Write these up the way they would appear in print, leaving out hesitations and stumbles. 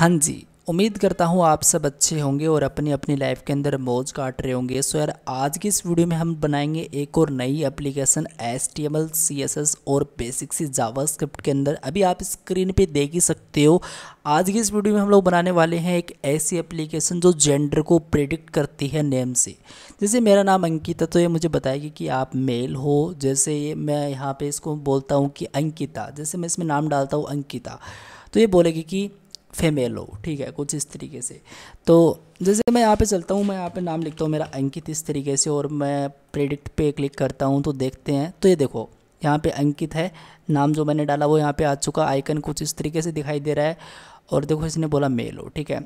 हाँ जी, उम्मीद करता हूँ आप सब अच्छे होंगे और अपनी अपनी लाइफ के अंदर मौज काट रहे होंगे। सो यार, आज की इस वीडियो में हम बनाएंगे एक और नई एप्लीकेशन HTML CSS और बेसिक सी जावास्क्रिप्ट के अंदर। अभी आप स्क्रीन पे देख ही सकते हो। आज की इस वीडियो में हम लोग बनाने वाले हैं एक ऐसी एप्लीकेशन जो जेंडर को प्रिडिक्ट करती है नेम से। जैसे मेरा नाम अंकिता, तो ये मुझे बताएगी कि आप मेल हो। जैसे ये मैं यहाँ पे इसको बोलता हूँ कि अंकिता, जैसे मैं इसमें नाम डालता हूँ अंकिता, तो ये बोलेगी कि फीमेल हो। ठीक है, कुछ इस तरीके से। तो जैसे मैं यहाँ पे चलता हूँ, मैं यहाँ पे नाम लिखता हूँ मेरा अंकित इस तरीके से, और मैं प्रेडिक्ट पे क्लिक करता हूँ तो देखते हैं। तो ये देखो, यहाँ पे अंकित है, नाम जो मैंने डाला वो यहाँ पे आ चुका, आइकन कुछ इस तरीके से दिखाई दे रहा है। और देखो, इसने बोला मेल हो। ठीक है,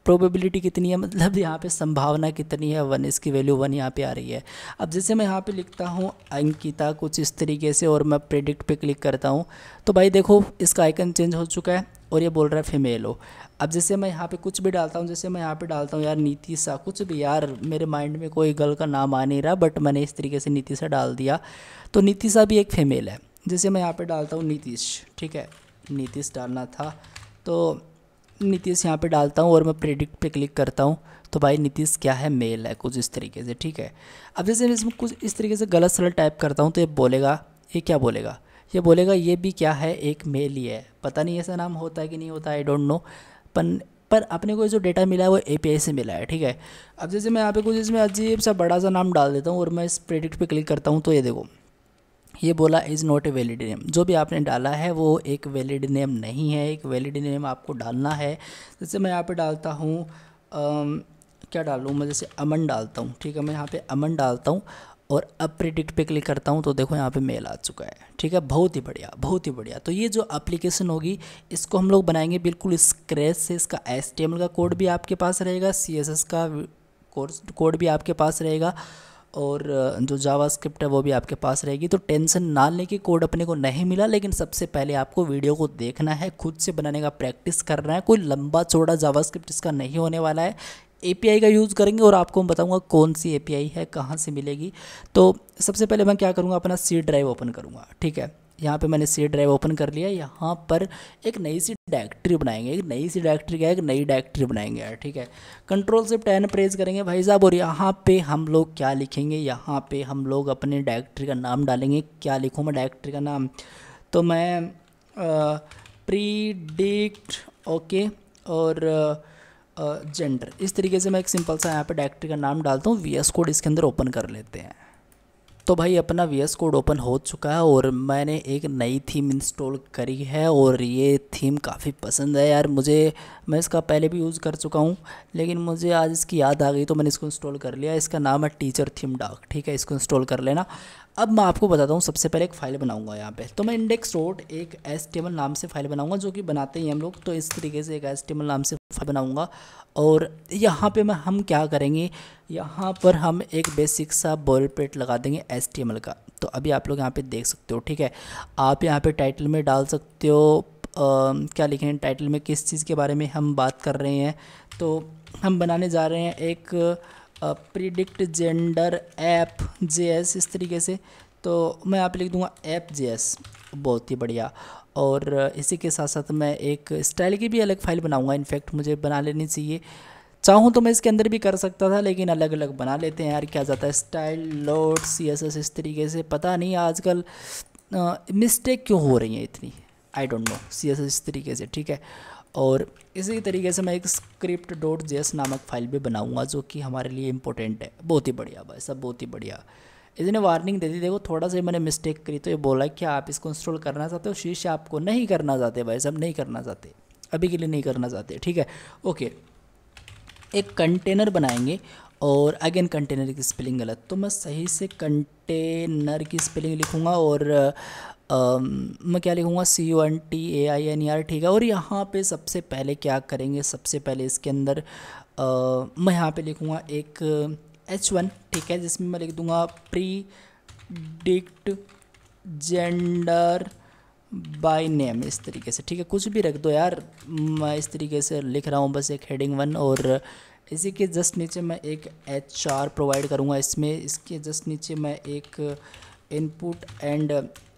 प्रोबेबिलिटी कितनी है, मतलब यहाँ पे संभावना कितनी है, 1, इसकी वैल्यू 1 यहाँ पे आ रही है। अब जैसे मैं यहाँ पे लिखता हूँ अंकिता कुछ इस तरीके से, और मैं प्रेडिक्ट पे क्लिक करता हूँ, तो भाई देखो इसका आइकन चेंज हो चुका है और ये बोल रहा है फीमेल हो। अब जैसे मैं यहाँ पे कुछ भी डालता हूँ, जैसे मैं यहाँ पे डालता हूँ यार नीतिशा, कुछ भी, यार मेरे माइंड में कोई गर्ल का नाम आ नहीं रहा, बट मैंने इस तरीके से नीतिशा डाल दिया, तो नीतिशा भी एक फीमेल है। जैसे मैं यहाँ पे डालता हूँ नीतीश, ठीक है, नीतीश डालना था, तो नीतीश यहाँ पे डालता हूँ और मैं प्रेडिक्ट पे क्लिक करता हूँ, तो भाई नीतीश क्या है, मेल है, कुछ इस तरीके से। ठीक है, अब जैसे मैं इसमें कुछ इस तरीके से गलत सलत टाइप करता हूँ, तो ये बोलेगा, ये क्या बोलेगा, ये बोलेगा ये भी क्या है, एक मेल ही है। पता नहीं ऐसा नाम होता है कि नहीं होता, आई डोंट नो। पर अपने को जो डेटा मिला है वो API से मिला है। ठीक है, अब जैसे मैं यहाँ पे कुछ इसमें अजीब सा बड़ा सा नाम डाल देता हूँ और मैं इस प्रेडिक्ट पे क्लिक करता हूँ, तो ये देखो, ये बोला is not a valid name. जो भी आपने डाला है वो एक वैलिड नेम नहीं है, एक वैलिड नेम आपको डालना है। जैसे मैं यहाँ पे डालता हूँ क्या डालूँ मैं, जैसे अमन डालता हूँ। ठीक है, मैं यहाँ पे अमन डालता हूँ और अब प्रेडिक्ट पे क्लिक करता हूँ, तो देखो यहाँ पे मेल आ चुका है। ठीक है, बहुत ही बढ़िया, बहुत ही बढ़िया। तो ये जो एप्लीकेशन होगी, इसको हम लोग बनाएंगे बिल्कुल स्क्रैच से। इसका HTML का कोड भी आपके पास रहेगा, CSS का कोड भी आपके पास रहेगा, और जो जावास्क्रिप्ट है वो भी आपके पास रहेगी। तो टेंशन ना लें कि कोड अपने को नहीं मिला, लेकिन सबसे पहले आपको वीडियो को देखना है, खुद से बनाने का प्रैक्टिस करना है। कोई लंबा चौड़ा जावास्क्रिप्ट इसका नहीं होने वाला है। API का यूज़ करेंगे और आपको मैं बताऊंगा कौन सी API है, कहाँ से मिलेगी। तो सबसे पहले मैं क्या करूँगा, अपना C ड्राइव ओपन करूँगा। ठीक है, यहाँ पे मैंने C ड्राइव ओपन कर लिया। यहाँ पर एक नई सी डायरेक्टरी बनाएंगे। एक नई सी डायरेक्टरी क्या है, एक नई डायरेक्टरी बनाएंगे यार। ठीक है, Ctrl+Shift+N प्रेस करेंगे भाई साहब, और यहाँ पे हम लोग क्या लिखेंगे, यहाँ पे हम लोग अपने डायरेक्टरी का नाम डालेंगे। क्या लिखूँ मैं डायरेक्टरी का नाम, तो मैं प्रीडिक्ट, ओके, और जेंडर, इस तरीके से मैं एक सिंपल सा यहाँ पे डायरेक्टरी का नाम डालता हूँ। VS कोड इसके अंदर ओपन कर लेते हैं। तो भाई अपना VS कोड ओपन हो चुका है और मैंने एक नई थीम इंस्टॉल करी है, और ये थीम काफ़ी पसंद है यार मुझे। मैं इसका पहले भी यूज़ कर चुका हूँ, लेकिन मुझे आज इसकी याद आ गई तो मैंने इसको इंस्टॉल कर लिया। इसका नाम है टीचर थीम डार्क। ठीक है, इसको इंस्टॉल कर लेना। अब मैं आपको बताता हूँ, सबसे पहले एक फ़ाइल बनाऊँगा यहाँ पे। तो मैं इंडेक्स डॉट एक HTML नाम से फ़ाइल बनाऊँगा, जो कि बनाते ही हम लोग। तो इस तरीके से एक HTML नाम से फाइल बनाऊँगा, और यहाँ पे हम क्या करेंगे, यहाँ पर हम एक बेसिक सा बॉयलप्लेट लगा देंगे HTML का। तो अभी आप लोग यहाँ पे देख सकते हो। ठीक है, आप यहाँ पे टाइटल में डाल सकते हो क्या लिखें, टाइटल में किस चीज़ के बारे में हम बात कर रहे हैं। तो हम बनाने जा रहे हैं एक प्रिडिक्ट जेंडर ऐप JS, इस तरीके से। तो मैं यहाँ पे लिख दूँगा ऐप JS, बहुत ही बढ़िया। और इसी के साथ साथ मैं एक स्टाइल की भी अलग फाइल बनाऊँगा। इनफैक्ट मुझे बना लेनी चाहिए, चाहूँ तो मैं इसके अंदर भी कर सकता था, लेकिन अलग अलग बना लेते हैं यार, क्या जाता है। स्टाइल लोड CSS, इस तरीके से। पता नहीं आजकल मिस्टेक क्यों हो रही है इतनी, आई डोंट नो। CSS इस तरीके से। ठीक है, और इसी तरीके से मैं एक script.js नामक फाइल भी बनाऊंगा, जो कि हमारे लिए इम्पोर्टेंट है। बहुत ही बढ़िया भाई साहब, बहुत ही बढ़िया। इसने वार्निंग दे दी, देखो थोड़ा सा मैंने मिस्टेक करी, तो ये बोला कि आप इसको इंस्टॉल करना चाहते हो, शीर्ष आपको नहीं करना चाहते भाई साहब, नहीं करना चाहते, अभी के लिए नहीं करना चाहते। ठीक है, ओके। एक कंटेनर बनाएंगे, और अगेन कंटेनर की स्पेलिंग गलत, तो मैं सही से कंटेनर की स्पेलिंग लिखूँगा, और मैं क्या लिखूँगा, CONTAINER। ठीक है, और यहाँ पे सबसे पहले क्या करेंगे, सबसे पहले इसके अंदर मैं यहाँ पे लिखूँगा एक H1। ठीक है, जिसमें मैं लिख दूँगा प्रीडिक्ट जेंडर बाय नेम, इस तरीके से। ठीक है, कुछ भी रख दो यार, मैं इस तरीके से लिख रहा हूँ, बस एक हेडिंग 1। और इसी के जस्ट नीचे मैं एक HR प्रोवाइड करूँगा इसमें। इसके जस्ट नीचे मैं एक input and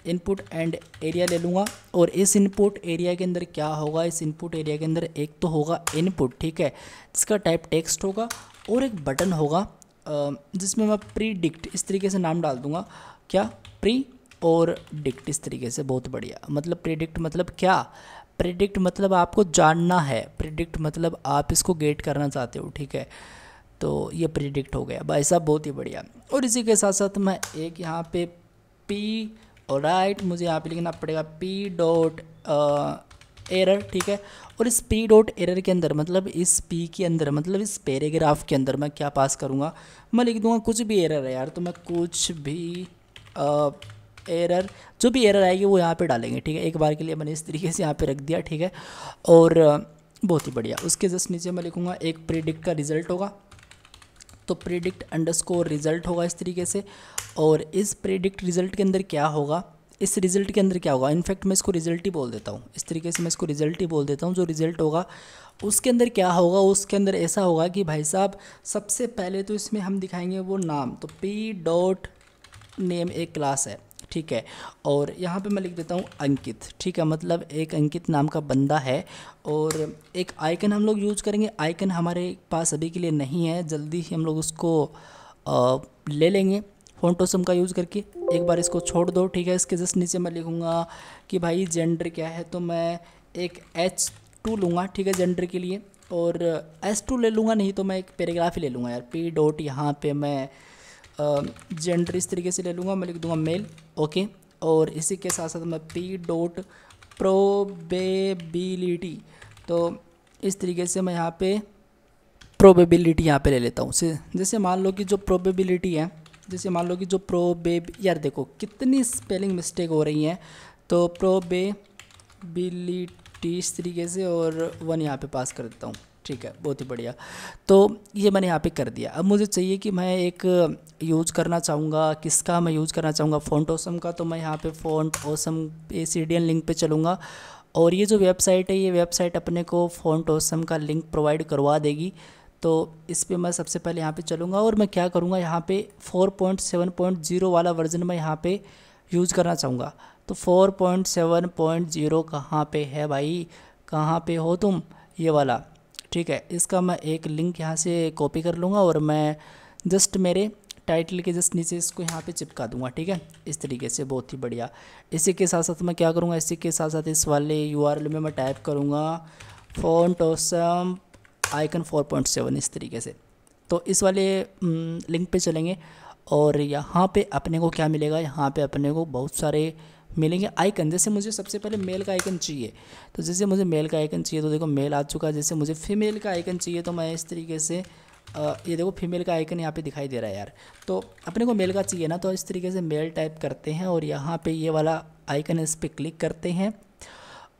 input and area ले लूँगा और इस इनपुट एरिया के अंदर क्या होगा, इस इनपुट एरिया के अंदर एक तो होगा इनपुट, ठीक है, जिसका टाइप टेक्स्ट होगा, और एक बटन होगा जिसमें मैं प्रीडिक्ट इस तरीके से नाम डाल दूँगा, क्या, प्री और डिक्ट, इस तरीके से। बहुत बढ़िया। मतलब प्रीडिक्ट मतलब क्या, प्रीडिक्ट मतलब आपको जानना है, प्रीडिक्ट मतलब आप इसको गेट करना चाहते हो, ठीक है। तो ये प्रीडिक्ट हो गया भाई साहब, बहुत ही बढ़िया। और इसी के साथ साथ मैं एक यहाँ पे पी, और राइट मुझे यहाँ पे लिखना पड़ेगा पी डॉट एरर, ठीक है। और इस पी डॉट एरर के अंदर मतलब इस पी के अंदर मतलब इस पैराग्राफ के अंदर मैं क्या पास करूँगा, मैं लिख दूँगा कुछ भी एरर है यार, तो मैं कुछ भी एरर, जो भी एरर आएगी वो यहाँ पे डालेंगे, ठीक है। एक बार के लिए मैंने इस तरीके से यहाँ पे रख दिया, ठीक है। और बहुत ही बढ़िया। उसके जस्ट नीचे मैं लिखूँगा एक प्रीडिक्ट का रिज़ल्ट होगा, तो प्रीडिक्ट अंडरस्कोर रिज़ल्ट होगा इस तरीके से। और इस प्रीडिक्ट रिज़ल्ट के अंदर क्या होगा, इस रिज़ल्ट के अंदर क्या होगा, इनफैक्ट मैं इसको रिज़ल्ट ही बोल देता हूँ, इस तरीके से मैं इसको रिज़ल्ट ही बोल देता हूँ। जो रिज़ल्ट होगा उसके अंदर क्या होगा, उसके अंदर ऐसा होगा कि भाई साहब सबसे पहले तो इसमें हम दिखाएंगे वो नाम, तो पी डॉट नेम एक क्लास है, ठीक है। और यहाँ पे मैं लिख देता हूँ अंकित, ठीक है, मतलब एक अंकित नाम का बंदा है। और एक आइकन हम लोग यूज़ करेंगे, आइकन हमारे पास अभी के लिए नहीं है, जल्दी ही हम लोग उसको ले लेंगे फ़ॉन्ट ऑसम का यूज़ करके। एक बार इसको छोड़ दो, ठीक है। इसके जस्ट नीचे मैं लिखूँगा कि भाई जेंडर क्या है, तो मैं एक H2 लूँगा, ठीक है, जेंडर के लिए। और S2 ले लूँगा, नहीं तो मैं एक पैराग्राफ ही ले लूँगा यार, पी डॉट यहाँ पे मैं जेंडर इस तरीके से ले लूँगा, मैं लिख दूँगा मेल, ओके। और इसी के साथ साथ मैं पी डॉट प्रोबेबिलिटी, तो इस तरीके से मैं यहाँ पे प्रोबेबिलिटी यहाँ पे ले लेता हूँ। जैसे मान लो कि जो प्रोबेबिलिटी है, जैसे मान लो कि जो यार देखो कितनी स्पेलिंग मिस्टेक हो रही हैं, तो प्रोबेबिलिटी इस तरीके से और 1 यहाँ पे पास कर देता हूँ, ठीक है, बहुत ही बढ़िया। तो ये मैंने यहाँ पे कर दिया। अब मुझे चाहिए कि मैं एक यूज़ करना चाहूँगा, किसका मैं यूज़ करना चाहूँगा, फ़ॉन्ट ऑसम का। तो मैं यहाँ पे फ़ॉन्ट ऑसम CDN लिंक पे चलूँगा, और ये जो वेबसाइट है, ये वेबसाइट अपने को फ़ॉन्ट ऑसम का लिंक प्रोवाइड करवा देगी। तो इस पे मैं सबसे पहले यहाँ पे चलूँगा, और मैं क्या करूँगा, यहाँ पे 4.7.0 वाला वर्जन मैं यहाँ पे यूज़ करना चाहूँगा। तो 4.7.0 कहाँ पे है भाई, कहाँ पे हो तुम, ये वाला, ठीक है। इसका मैं एक लिंक यहाँ से कॉपी कर लूँगा, और मैं जस्ट मेरे टाइटल के जस्ट नीचे इसको यहाँ पे चिपका दूँगा, ठीक है, इस तरीके से। बहुत ही बढ़िया। इसी के साथ साथ मैं क्या करूँगा, इसी के साथ साथ इस वाले URL में मैं टाइप करूँगा फ़ॉन्ट ऑसम आइकन 4.7 इस तरीके से। तो इस वाले लिंक पे चलेंगे, और यहाँ पे अपने को क्या मिलेगा, यहाँ पे अपने को बहुत सारे मिलेंगे आइकन। जैसे मुझे सबसे पहले मेल का आइकन चाहिए, तो जैसे मुझे मेल का आइकन चाहिए, तो देखो मेल आ चुका है। जैसे मुझे फीमेल का आइकन चाहिए, तो मैं इस तरीके से ये देखो फीमेल का आइकन यहाँ पे दिखाई दे रहा है यार। तो अपने को मेल का चाहिए ना, तो इस तरीके से मेल टाइप करते हैं, और यहाँ पे ये वाला आइकन है, इस पर क्लिक करते हैं,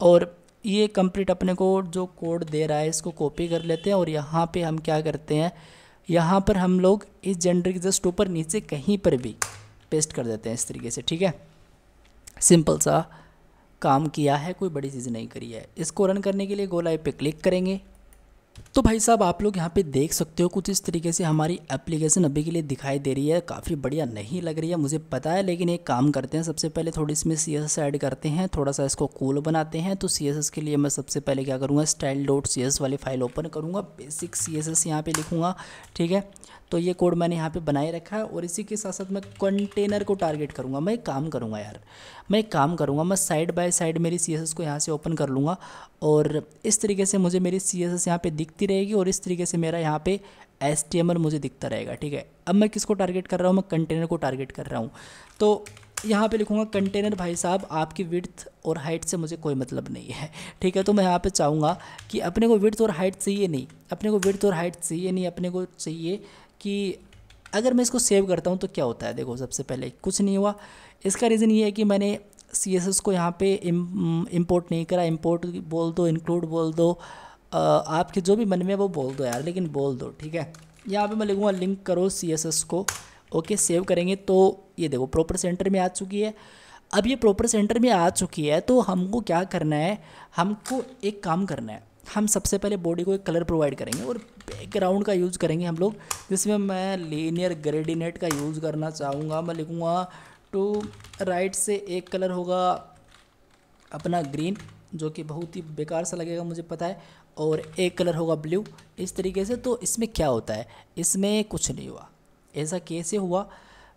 और ये कंप्लीट अपने को जो कोड दे रहा है इसको कॉपी कर लेते हैं। और यहाँ पे हम क्या करते हैं, यहाँ पर हम लोग इस जेंडर के जस्ट ऊपर नीचे कहीं पर भी पेस्ट कर देते हैं इस तरीके से, ठीक है। सिंपल सा काम किया है, कोई बड़ी चीज़ नहीं करी है। इसको रन करने के लिए गो लाइव पे क्लिक करेंगे। तो भाई साहब आप लोग यहाँ पे देख सकते हो कुछ इस तरीके से हमारी एप्लीकेशन अभी के लिए दिखाई दे रही है। काफ़ी बढ़िया नहीं लग रही है मुझे पता है, लेकिन एक काम करते हैं, सबसे पहले थोड़ी इसमें CSS ऐड करते हैं, थोड़ा सा इसको कूल बनाते हैं। तो CSS के लिए मैं सबसे पहले क्या करूँगा, style.cs वाली फाइल ओपन करूँगा, बेसिक CSS यहाँ पे लिखूँगा, ठीक है। तो ये कोड मैंने यहाँ पे बनाए रखा है, और इसी के साथ साथ मैं कंटेनर को टारगेट करूँगा। मैं एक काम करूँगा यार, मैं एक काम करूँगा, मैं साइड बाय साइड मेरी CSS को यहाँ से ओपन कर लूँगा, और इस तरीके से मुझे मेरी CSS यहाँ पे दिखती रहेगी, और इस तरीके से मेरा यहाँ पे HTML मुझे दिखता रहेगा, ठीक है। अब मैं किसको टारगेट कर रहा हूँ, मैं कंटेनर को टारगेट कर रहा हूँ। तो यहाँ पे लिखूँगा कंटेनर भाई साहब आपकी विड्थ और हाइट से मुझे कोई मतलब नहीं है, ठीक है। तो मैं यहाँ पे चाहूँगा कि अपने को विड्थ और हाइट चाहिए नहीं, अपने को विड्थ और हाइट चाहिए नहीं, अपने को चाहिए कि अगर मैं इसको सेव करता हूँ तो क्या होता है। देखो सबसे पहले कुछ नहीं हुआ, इसका रीज़न ये है कि मैंने CSS को यहाँ पे इंपोर्ट नहीं करा। इंपोर्ट बोल दो, इंक्लूड बोल दो, आपके जो भी मन में वो बोल दो यार, लेकिन बोल दो, ठीक है। यहाँ पे मैं लिखूँगा लिंक करो CSS को, ओके। सेव करेंगे तो ये देखो प्रॉपर सेंटर में आ चुकी है। अब ये प्रॉपर सेंटर में आ चुकी है, तो हमको क्या करना है, हमको एक काम करना है। हम सबसे पहले बॉडी को एक कलर प्रोवाइड करेंगे, और बैकग्राउंड का यूज़ करेंगे हम लोग, जिसमें मैं लीनियर ग्रेडिनेट का यूज़ करना चाहूँगा। मैं लिखूँगा टू राइट से एक कलर होगा अपना ग्रीन, जो कि बहुत ही बेकार सा लगेगा मुझे पता है, और एक कलर होगा ब्लू, इस तरीके से। तो इसमें क्या होता है, इसमें कुछ नहीं हुआ। ऐसा कैसे हुआ,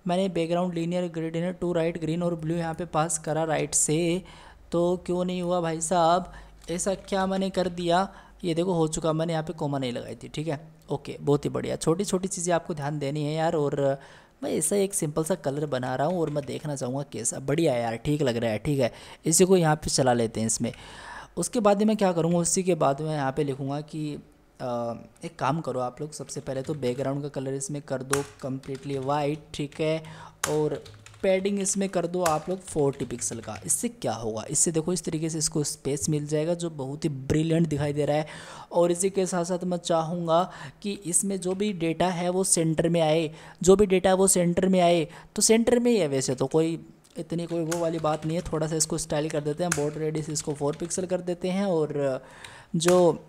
मैंने background linear gradient to right green और ब्लू यहाँ पे पास करा राइट से, तो क्यों नहीं हुआ भाई साहब, ऐसा क्या मैंने कर दिया। ये देखो हो चुका, मैंने यहाँ पे कॉमा नहीं लगाई थी, ठीक है। ओके, बहुत ही बढ़िया। छोटी छोटी चीज़ें आपको ध्यान देनी है यार। और मैं ऐसा एक सिंपल सा कलर बना रहा हूँ और मैं देखना चाहूँगा कैसा, बढ़िया है यार, ठीक लग रहा है, ठीक है। इसी को यहाँ पे चला लेते हैं इसमें। उसके बाद में मैं क्या करूँगा, उसी के बाद में यहाँ पे लिखूँगा कि एक काम करो आप लोग, सबसे पहले तो बैकग्राउंड का कलर इसमें कर दो कम्प्लीटली वाइट, ठीक है। और पैडिंग इसमें कर दो आप लोग 40 पिक्सल का। इससे क्या होगा, इससे देखो इस तरीके से इसको स्पेस मिल जाएगा जो बहुत ही ब्रिलियंट दिखाई दे रहा है। और इसी के साथ साथ मैं चाहूँगा कि इसमें जो भी डेटा है वो सेंटर में आए, जो भी डेटा है वो सेंटर में आए। तो सेंटर में ही है, वैसे तो कोई इतनी कोई वो वाली बात नहीं है। थोड़ा सा इसको स्टाइल कर देते हैं, बॉर्डर रेडियस इसको 4 पिक्सल कर देते हैं। और जो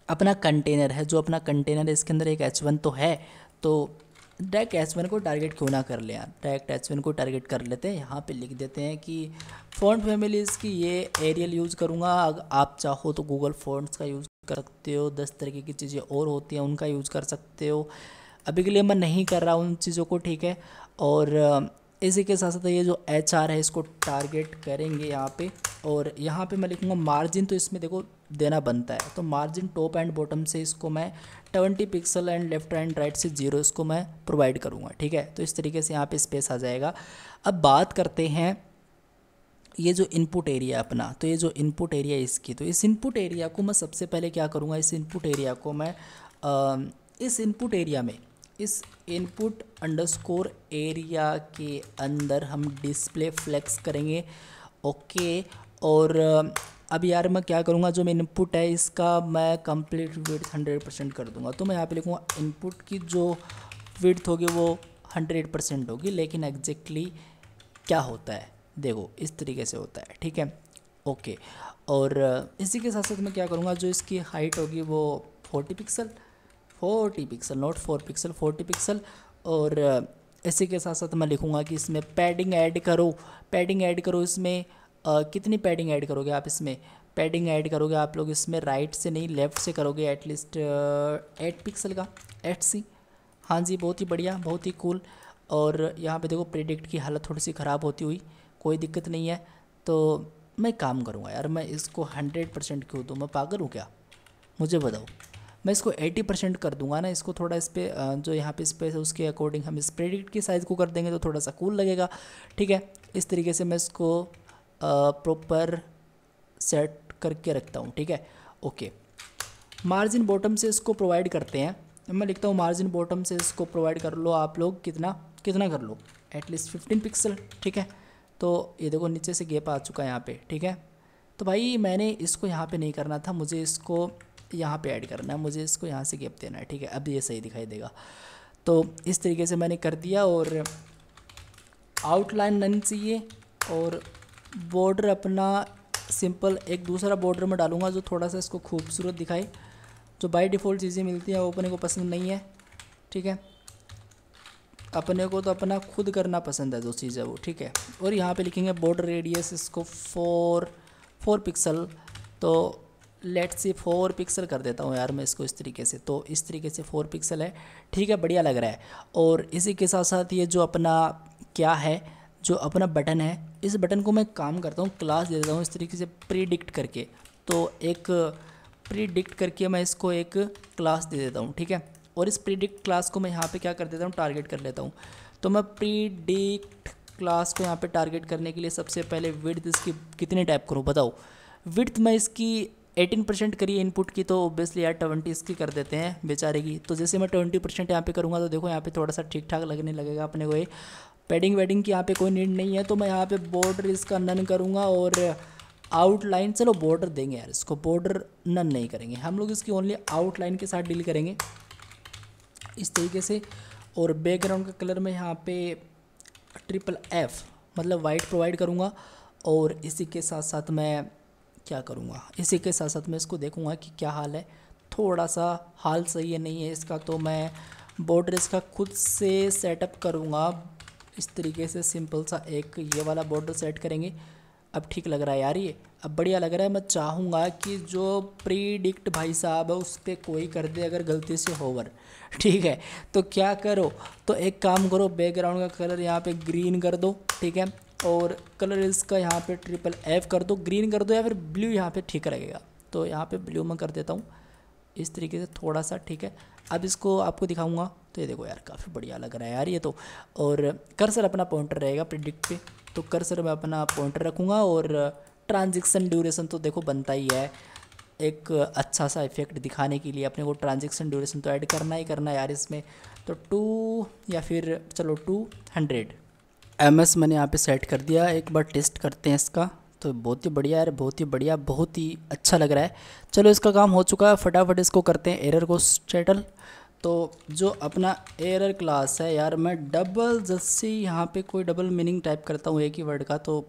अपना कंटेनर है, जो अपना कंटेनर है इसके अंदर एक H1 तो है, तो डायरेक्ट H1 को टारगेट क्यों ना कर ले यार, डायरेक्ट H1 को टारगेट कर लेते हैं। यहाँ पे लिख देते हैं कि फ़ॉन्ट फैमिलीज़ की ये एरियल यूज़ करूँगा। अगर आप चाहो तो गूगल फ़ॉन्ट्स का यूज़ कर सकते हो, 10 तरीके की चीज़ें और होती हैं उनका यूज़ कर सकते हो। अभी के लिए मैं नहीं कर रहा उन चीज़ों को, ठीक है। और इसी के साथ साथ ये जो HR है इसको टारगेट करेंगे यहाँ पे। और यहाँ पे मैं लिखूँगा मार्जिन, तो इसमें देखो देना बनता है, तो मार्जिन टॉप एंड बॉटम से इसको मैं 20 pixel and left and right से 0 इसको मैं प्रोवाइड करूँगा, ठीक है। तो इस तरीके से यहाँ पे स्पेस आ जाएगा। अब बात करते हैं ये जो इनपुट एरिया अपना, तो ये जो इनपुट एरिया इसकी, तो इस इनपुट एरिया को मैं सबसे पहले क्या करूँगा, इस इनपुट एरिया को मैं इस इनपुट एरिया में इस इनपुट अंडरस्कोर एरिया के अंदर हम डिस्प्ले फ्लेक्स करेंगे, ओके। और अब यार मैं क्या करूँगा, जो मैं इनपुट है इसका मैं कंप्लीट विड्थ 100% कर दूँगा। तो मैं यहाँ पे लिखूँगा इनपुट की जो विड्थ होगी वो 100% होगी, लेकिन एग्जैक्टली क्या होता है देखो इस तरीके से होता है, ठीक है, ओके। और इसी के साथ साथ मैं क्या करूँगा, जो इसकी हाइट होगी वो 40 pixel, 40 pixel not 4 pixel, 40 pixel. और इसी के साथ साथ मैं लिखूँगा कि इसमें पैडिंग ऐड करो, पैडिंग ऐड करो। इसमें कितनी पैडिंग ऐड करोगे आप, इसमें पैडिंग ऐड करोगे आप लोग इसमें राइट से नहीं लेफ़्ट से करोगे, एटलीस्ट 8 पिक्सल का 8C। हाँ जी, बहुत ही बढ़िया, बहुत ही कूल। और यहाँ पे देखो प्रेडिक्ट की हालत थोड़ी सी ख़राब होती हुई, कोई दिक्कत नहीं है। तो मैं काम करूँगा यार, मैं इसको 100% क्यों दूँ, मैं पागल हूँ क्या, मुझे बताओ। मैं इसको 80% कर दूंगा ना, इसको थोड़ा इस पर जो यहाँ पे स्पेस है उसके अकॉर्डिंग हम इस प्रेडिक्ट की साइज़ को कर देंगे तो थोड़ा सा कूल लगेगा, ठीक है। इस तरीके से मैं इसको प्रॉपर सेट करके रखता हूँ, ठीक है, ओके। मार्जिन बॉटम से इसको प्रोवाइड करते हैं, मैं लिखता हूँ मार्जिन बॉटम से इसको प्रोवाइड कर लो आप लोग, कितना कितना कर लो, एटलीस्ट 15 पिक्सल, ठीक है। तो ये देखो नीचे से गैप आ चुका है यहाँ पे, ठीक है। तो भाई मैंने इसको यहाँ पे नहीं करना था, मुझे इसको यहाँ पे ऐड करना है, मुझे इसको यहाँ से गैप देना है, ठीक है। अब ये सही दिखाई देगा। तो इस तरीके से मैंने कर दिया। और आउटलाइन नन चाहिए, और बॉर्डर अपना सिंपल एक दूसरा बॉर्डर में डालूंगा जो थोड़ा सा इसको खूबसूरत दिखाए। जो बाय डिफ़ॉल्ट चीज़ें मिलती हैं वो अपने को पसंद नहीं है, ठीक है। अपने को तो अपना खुद करना पसंद है जो चीज़ है वो, ठीक है। और यहाँ पे लिखेंगे बॉर्डर रेडियस इसको 4 पिक्सल, तो लेट्स सी 4 पिक्सल कर देता हूँ यार मैं इसको इस तरीके से। तो इस तरीके से 4 पिक्सल है, ठीक है, बढ़िया लग रहा है। और इसी के साथ साथ ये जो अपना क्या है, जो अपना बटन है, इस बटन को मैं काम करता हूँ क्लास दे देता हूँ इस तरीके से प्रीडिक्ट करके। तो एक प्रीडिक्ट करके मैं इसको एक क्लास दे देता हूँ, ठीक है। और इस प्रीडिक्ट क्लास को मैं यहाँ पे क्या कर देता हूँ, टारगेट कर लेता हूँ। तो मैं प्रीडिक्ट क्लास को यहाँ पे टारगेट करने के लिए सबसे पहले विड्थ इसकी कितनी टाइप करूँ बताओ। विड्थ मैं इसकी 18% करिए इनपुट की, तो ऑब्वियसली यार 20 इसकी कर देते हैं बेचारे की। तो जैसे मैं 20% यहाँ पे करूँगा तो देखो यहाँ पे थोड़ा सा ठीक ठाक लगने लगेगा अपने को। ये पैडिंग वेडिंग की यहाँ पे कोई नीड नहीं है, तो मैं यहाँ पे बॉर्डर इसका नन करूँगा। और आउटलाइन, चलो बॉर्डर देंगे यार इसको, बॉर्डर नन नहीं करेंगे हम लोग, इसकी ओनली आउटलाइन के साथ डील करेंगे इस तरीके से। और बैकग्राउंड का कलर मैं यहाँ पे FFF मतलब वाइट प्रोवाइड करूँगा। और इसी के साथ साथ मैं क्या करूँगा, इसी के साथ साथ मैं इसको देखूँगा कि क्या हाल है, थोड़ा सा हाल सही है नहीं है इसका, तो मैं बॉर्डर इसका खुद से सेटअप करूँगा इस तरीके से सिंपल सा एक ये वाला बॉर्डर सेट करेंगे। अब ठीक लग रहा है यार, ये अब बढ़िया लग रहा है। मैं चाहूँगा कि जो प्रीडिक्ट भाई साहब है उस पर कोई कर दे अगर गलती से होवर, ठीक है। तो क्या करो, तो एक काम करो, बैकग्राउंड का कलर यहाँ पे ग्रीन कर दो, ठीक है। और कलर इसका यहाँ पे FFF कर दो, ग्रीन कर दो या फिर ब्लू यहाँ पे ठीक लगेगा। तो यहाँ पे ब्लू में कर देता हूँ इस तरीके से थोड़ा सा, ठीक है। अब इसको आपको दिखाऊंगा, तो ये देखो यार काफ़ी बढ़िया लग रहा है यार ये तो। और कर्सर अपना पॉइंटर रहेगा प्रिडिक्ट पे, तो कर्सर में अपना पॉइंटर रखूँगा। और ट्रांजिशन ड्यूरेशन तो देखो बनता ही है, एक अच्छा सा इफेक्ट दिखाने के लिए अपने को ट्रांजिशन ड्यूरेशन तो ऐड करना ही करना है यार इसमें। तो 2 या फिर चलो 200 ms मैंने यहाँ पे सेट कर दिया। एक बार टेस्ट करते हैं इसका, तो बहुत ही बढ़िया यार, बहुत ही बढ़िया, बहुत ही अच्छा लग रहा है। चलो इसका काम हो चुका है, फटाफट इसको करते हैं एरर को सेटल। तो जो अपना एरर क्लास है यार, मैं डबल जैसे यहाँ पे कोई डबल मीनिंग टाइप करता हूँ एक ही वर्ड का, तो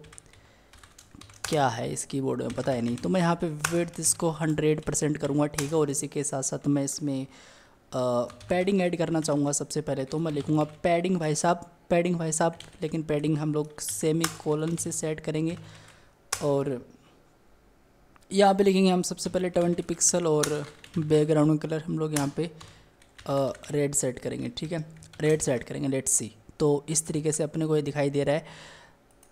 क्या है इस कीबोर्ड में पता है नहीं। तो मैं यहाँ पे विड्थ इसको 100% करूँगा, ठीक है। और इसी के साथ साथ मैं इसमें पैडिंग ऐड करना चाहूँगा। सबसे पहले तो मैं लिखूँगा पैडिंग भाई साहब, पैडिंग भाई साहब, लेकिन पैडिंग हम लोग सेमीकोलन से सेट करेंगे। और यहाँ पे लिखेंगे हम सबसे पहले 20 पिक्सल, और बैकग्राउंड कलर हम लोग यहाँ पे रेड सेट करेंगे, ठीक है, रेड सेट करेंगे। लेट्स सी, तो इस तरीके से अपने को ये दिखाई दे रहा है।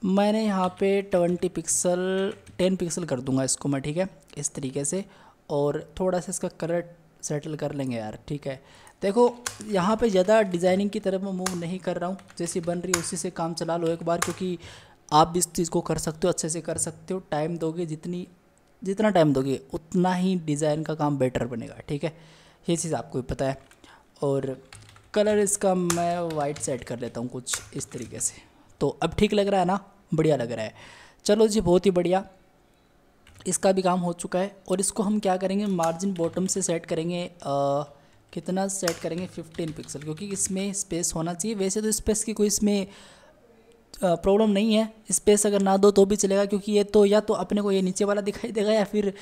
मैंने यहाँ पे 10 पिक्सल कर दूंगा इसको मैं, ठीक है, इस तरीके से। और थोड़ा सा इसका कलर सेटल कर लेंगे यार, ठीक है। देखो यहाँ पे ज़्यादा डिज़ाइनिंग की तरफ मैं मूव नहीं कर रहा हूँ, जैसी बन रही है उसी से काम चला लो एक बार, क्योंकि आप भी इस चीज़ को कर सकते हो, अच्छे से कर सकते हो। टाइम दोगे जितना टाइम दोगे उतना ही डिज़ाइन का काम बेटर बनेगा, ठीक है, ये चीज़ आपको भी पता है। और कलर इसका मैं वाइट सेट कर लेता हूँ कुछ इस तरीके से। तो अब ठीक लग रहा है ना, बढ़िया लग रहा है। चलो जी, बहुत ही बढ़िया, इसका भी काम हो चुका है। और इसको हम क्या करेंगे, मार्जिन बॉटम से सेट करेंगे, कितना सेट करेंगे 15 पिक्सल, क्योंकि इसमें स्पेस होना चाहिए। वैसे तो स्पेस की कोई इसमें प्रॉब्लम नहीं है, स्पेस अगर ना दो तो भी चलेगा, क्योंकि ये तो या तो अपने को ये नीचे वाला दिखाई देगा या फिर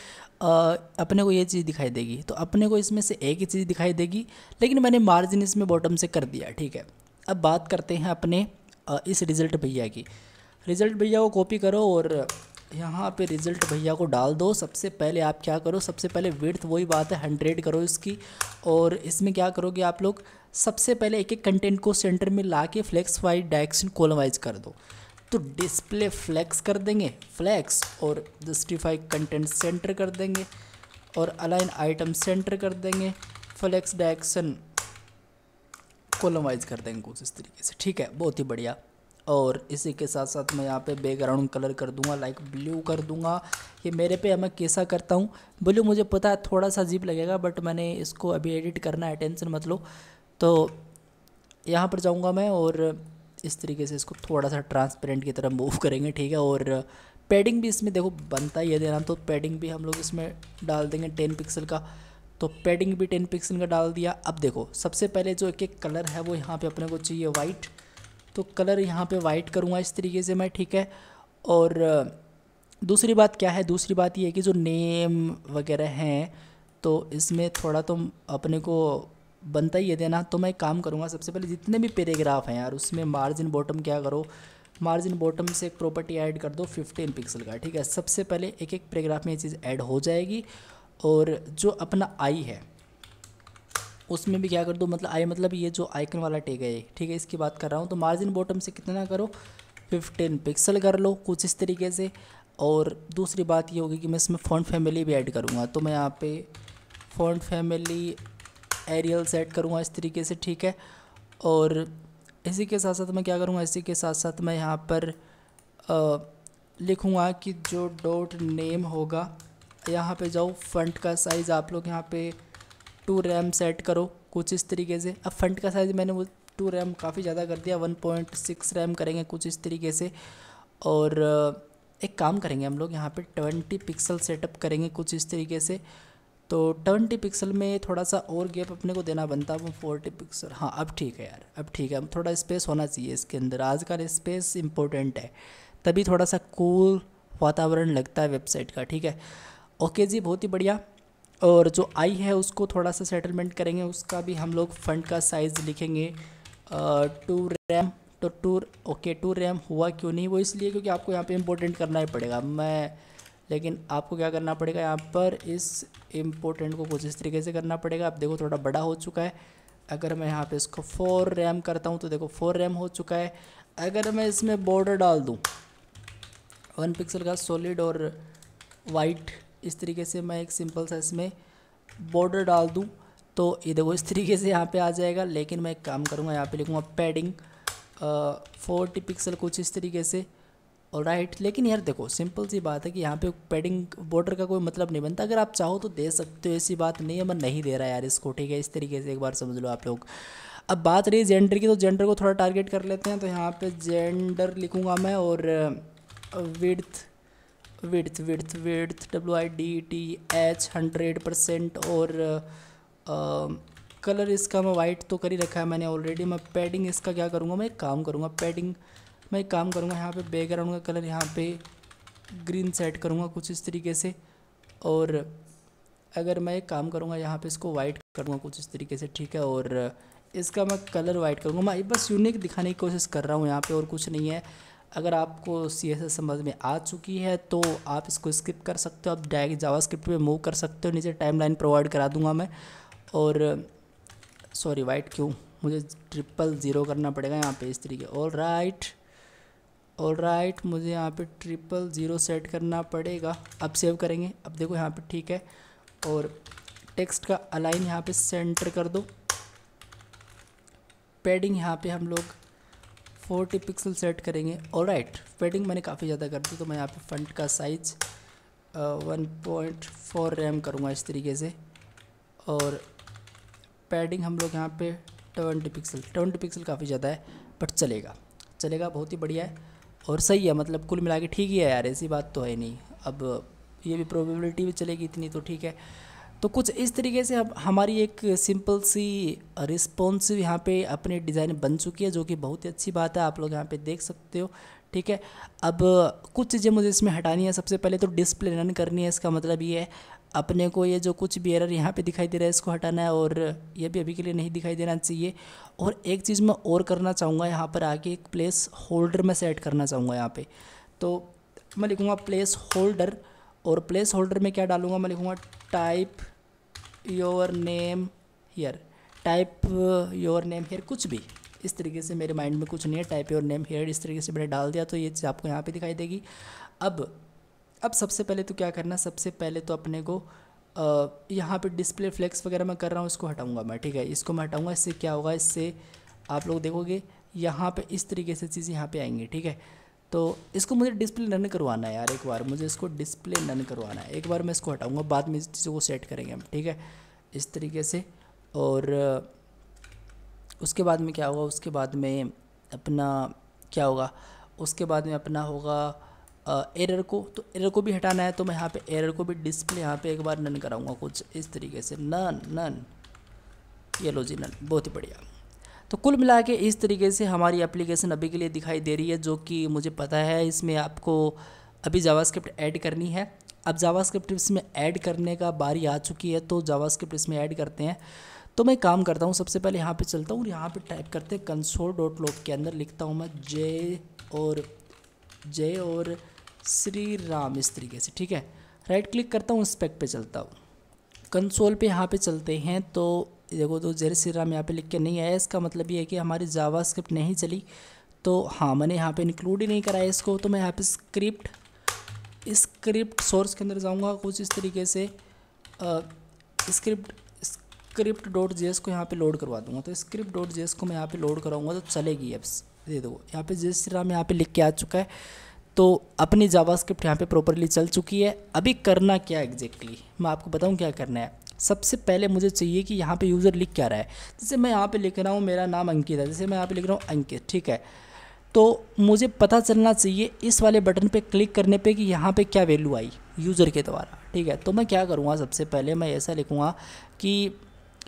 अपने को ये चीज़ दिखाई देगी। तो अपने को इसमें से एक ही चीज़ दिखाई देगी, लेकिन मैंने मार्जिन इसमें बॉटम से कर दिया, ठीक है। अब बात करते हैं अपने इस रिज़ल्ट भैया की। रिज़ल्ट भैया को कॉपी करो और यहाँ पे रिज़ल्ट भैया को डाल दो। सबसे पहले आप क्या करो, सबसे पहले विड्थ वही बात है 100 करो इसकी। और इसमें क्या करोगे आप लोग, सबसे पहले एक एक कंटेंट को सेंटर में ला के flex wise direction column wise कर दो। तो डिस्प्ले फ्लेक्स कर देंगे, फ्लेक्स, और जस्टिफाई कंटेंट सेंटर कर देंगे, और अलाइन आइटम सेंटर कर देंगे, फ्लेक्स डायरेक्शन कॉलम वाइज कर देंगे कुछ इस तरीके से, ठीक है, बहुत ही बढ़िया। और इसी के साथ साथ मैं यहाँ पे बैकग्राउंड कलर कर दूंगा, लाइक ब्लू कर दूंगा। ये मेरे पे मैं कैसा करता हूँ, ब्लू मुझे पता है थोड़ा सा अजीब लगेगा, बट मैंने इसको अभी एडिट करना है, टेंशन मत लो। तो यहाँ पर जाऊँगा मैं और इस तरीके से इसको थोड़ा सा ट्रांसपेरेंट की तरफ मूव करेंगे, ठीक है। और पैडिंग भी इसमें देखो बनता ही है देना, तो पैडिंग भी हम लोग इसमें डाल देंगे 10 पिक्सल का। तो पैडिंग भी 10 पिक्सल का डाल दिया। अब देखो सबसे पहले जो एक एक कलर है वो यहाँ पे अपने को चाहिए वाइट, तो कलर यहाँ पे वाइट करूँगा इस तरीके से मैं, ठीक है। और दूसरी बात क्या है, दूसरी बात ये है कि जो नेम वगैरह हैं तो इसमें थोड़ा तो अपने को बनता ही है देना। तो मैं एक काम करूँगा, सबसे पहले जितने भी पैराग्राफ हैं यार उसमें मार्जिन बॉटम क्या करो, मार्जिन बॉटम से एक प्रॉपर्टी ऐड कर दो 15 पिक्सल का, ठीक है। सबसे पहले एक एक पैराग्राफ में ये चीज़ ऐड हो जाएगी। और जो अपना आई है उसमें भी क्या कर दो, मतलब आई मतलब ये जो आइकन वाला टैग है, ठीक है, इसकी बात कर रहा हूँ। तो मार्जिन बॉटम से कितना करो, 15 पिक्सल कर लो कुछ इस तरीके से। और दूसरी बात ये होगी कि मैं इसमें फ़ॉन्ट फैमिली भी ऐड करूँगा, तो मैं यहाँ पे फ़ॉन्ट फैमिली एरियल सेट करूँगा इस तरीके से, ठीक है। और इसी के साथ साथ मैं क्या करूँगा, इसी के साथ साथ मैं यहाँ पर लिखूँगा कि जो डॉट नेम होगा, यहाँ पे जाओ, फंट का साइज़ आप लोग यहाँ पे 2 रैम सेट करो कुछ इस तरीके से। अब फंट का साइज़ मैंने वो 2 रैम काफ़ी ज़्यादा कर दिया, 1.6 रैम करेंगे कुछ इस तरीके से। और एक काम करेंगे हम लोग यहाँ पे 20 पिक्सल सेटअप करेंगे कुछ इस तरीके से। तो 20 पिक्सल में थोड़ा सा और गैप अपने को देना बनता है, वो 40 पिक्सल। हाँ अब ठीक है यार, अब ठीक है, अब थोड़ा स्पेस होना चाहिए इसके अंदर, आजकल स्पेस इम्पोर्टेंट है, तभी थोड़ा सा कूल वातावरण लगता है वेबसाइट का, ठीक है। ओके जी, बहुत ही बढ़िया। और जो आई है उसको थोड़ा सा सेटलमेंट करेंगे, उसका भी हम लोग फंट का साइज़ लिखेंगे 2 रैम तो टू रैम हुआ क्यों नहीं, वो इसलिए क्योंकि आपको यहाँ पे इम्पोर्टेंट करना ही पड़ेगा। लेकिन आपको क्या करना पड़ेगा, यहाँ पर इस इम्पोर्टेंट को कुछ इस तरीके से करना पड़ेगा। अब देखो थोड़ा बड़ा हो चुका है। अगर मैं यहाँ पे इसको 4 रैम करता हूँ तो देखो 4 रैम हो चुका है। अगर मैं इसमें बॉर्डर डाल दूँ 1 पिक्सल का सॉलिड और वाइट, इस तरीके से मैं एक सिंपल सा इसमें बॉर्डर डाल दूँ तो ये देखो इस तरीके से यहाँ पे आ जाएगा। लेकिन मैं एक काम करूँगा, यहाँ पे लिखूँगा पैडिंग 40 पिक्सल कुछ इस तरीके से, और राइट। लेकिन यार देखो सिंपल सी बात है कि यहाँ पे पैडिंग बॉर्डर का कोई मतलब नहीं बनता। अगर आप चाहो तो दे सकते हो, ऐसी बात नहीं है, मैं नहीं दे रहा यार इसको, ठीक है। इस तरीके से एक बार समझ लो आप लोग। अब बात रही जेंडर की, तो जेंडर को थोड़ा टारगेट कर लेते हैं। तो यहाँ पे जेंडर लिखूँगा मैं, और width width width width WIDTH 100%, और कलर इसका मैं वाइट तो कर ही रखा है मैंने ऑलरेडी। मैं पैडिंग इसका क्या करूँगा, मैं एक काम करूँगा पैडिंग, मैं एक काम करूँगा यहाँ पे बैकग्राउंड का कलर यहाँ पे ग्रीन सेट करूँगा कुछ इस तरीके से। और अगर मैं एक काम करूँगा यहाँ पे इसको वाइट करूँगा कुछ इस तरीके से, ठीक है। और इसका मैं कलर वाइट करूँगा। मैं बस यूनिक दिखाने की कोशिश कर रहा हूँ यहाँ पे, और कुछ नहीं है। अगर आपको CSS समझ में आ चुकी है तो आप इसको स्किप कर सकते हो, आप डायरेक्ट जावास्क्रिप्ट पे मूव कर सकते हो। नीचे टाइमलाइन प्रोवाइड करा दूंगा मैं। और सॉरी वाइट क्यों, मुझे 000 करना पड़ेगा यहाँ पे इस तरीके। ऑल राइट मुझे यहाँ पे 000 सेट करना पड़ेगा। अब सेव करेंगे, अब देखो यहाँ पे ठीक है। और टेक्स्ट का अलाइन यहाँ पे सेंटर कर दो। पैडिंग यहाँ पे हम लोग 40 पिक्सल सेट करेंगे। ऑल राइट, पैडिंग मैंने काफ़ी ज़्यादा कर दी, तो मैं यहाँ पे फंट का साइज 1.4 रैम करूँगा इस तरीके से। और पैडिंग हम लोग यहाँ पे 20 पिक्सल काफ़ी ज़्यादा है, बट चलेगा बहुत ही बढ़िया है और सही है। मतलब कुल मिला के ठीक ही है यार, ऐसी बात तो है नहीं। अब ये भी प्रोबेबिलिटी भी चलेगी इतनी, तो ठीक है। तो कुछ इस तरीके से अब हमारी एक सिंपल सी रिस्पॉन्सिव यहाँ पे अपनी डिज़ाइन बन चुकी है, जो कि बहुत ही अच्छी बात है। आप लोग यहाँ पे देख सकते हो, ठीक है। अब कुछ चीज़ें मुझे इसमें हटानी है। सबसे पहले तो डिस्प्ले रन करनी है। इसका मतलब ये है अपने को ये जो कुछ भी एरर यहाँ पे दिखाई दे रहा है इसको हटाना है, और ये भी अभी के लिए नहीं दिखाई देना चाहिए। और एक चीज़ मैं और करना चाहूँगा, यहाँ पर आके एक प्लेस होल्डर में सेट करना चाहूँगा यहाँ पे। तो मैं लिखूँगा प्लेस होल्डर, और प्लेस होल्डर में क्या डालूँगा, मैं लिखूँगा टाइप योर नेम हियर, कुछ भी इस तरीके से। मेरे माइंड में कुछ नहीं है, टाइप योर नेम हियर इस तरीके से मैंने डाल दिया, तो ये चीज़ आपको यहाँ पे दिखाई देगी। अब सबसे पहले तो क्या करना, सबसे पहले तो अपने को यहाँ पे डिस्प्ले फ्लेक्स वगैरह मैं कर रहा हूँ, इसको हटाऊँगा मैं, ठीक है। इसको मैं हटाऊँगा। इससे क्या होगा, इससे आप लोग देखोगे यहाँ पे इस तरीके से चीज़ें यहाँ पे आएंगी, ठीक है। तो इसको मुझे डिस्प्ले नन करवाना है यार, एक बार मुझे इसको डिस्प्ले नन करवाना है। एक बार मैं इसको हटाऊँगा, बाद में इस चीज़ों को सेट करेंगे हम, ठीक है, इस तरीके से। और उसके बाद में क्या होगा, उसके बाद में अपना क्या होगा, उसके बाद में अपना होगा एरर को, तो एरर को भी हटाना है। तो मैं यहाँ पे एरर को भी डिस्प्ले यहाँ पे एक बार नन कराऊंगा कुछ इस तरीके से, नन ये लो जी, नन, बहुत ही बढ़िया। तो कुल मिला के इस तरीके से हमारी एप्लीकेशन अभी के लिए दिखाई दे रही है, जो कि मुझे पता है इसमें आपको अभी जावास्क्रिप्ट ऐड करनी है। अब जावास्क्रिप्ट इसमें ऐड करने का बारी आ चुकी है, तो जावास्क्रिप्ट इसमें ऐड करते हैं। तो मैं काम करता हूँ, सबसे पहले यहाँ पे चलता हूँ और यहाँ पे टाइप करते हैं console.log के अंदर लिखता हूँ मैं जय और श्री राम इस तरीके से, ठीक है। राइट क्लिक करता हूँ, स्पेक पे चलता हूँ, कंसोल पे यहाँ पे चलते हैं। तो देखो तो जय श्री राम यहाँ पे लिख के नहीं आया, इसका मतलब ये है कि हमारी जावास्क्रिप्ट नहीं चली। तो हाँ, मैंने यहाँ पे इंक्लूड ही नहीं कराया इसको। तो मैं यहाँ पे स्क्रिप्ट सोर्स के अंदर जाऊँगा कुछ इस तरीके से, script.js को यहाँ पे लोड करवा दूँगा। तो script.js को मैं यहाँ पे लोड कराऊँगा तो चलेगी। अब दे दो, यहाँ पे जय श्री राम यहाँ पे लिख के आ चुका है। तो अपनी जावास्क्रिप्ट यहाँ पे प्रॉपरली चल चुकी है। अभी करना क्या एग्जैक्टली मैं आपको बताऊँ क्या करना है। सबसे पहले मुझे चाहिए कि यहाँ पे यूज़र लिख क्या रहा है। जैसे मैं यहाँ पे लिख रहा हूँ मेरा नाम अंकित है, जैसे मैं यहाँ पे लिख रहा हूँ अंकित, ठीक है। तो मुझे पता चलना चाहिए इस वाले बटन पे क्लिक करने पे कि यहाँ पे क्या वैल्यू आई यूज़र के द्वारा, ठीक है। तो मैं क्या करूँगा, सबसे पहले मैं ऐसा लिखूँगा कि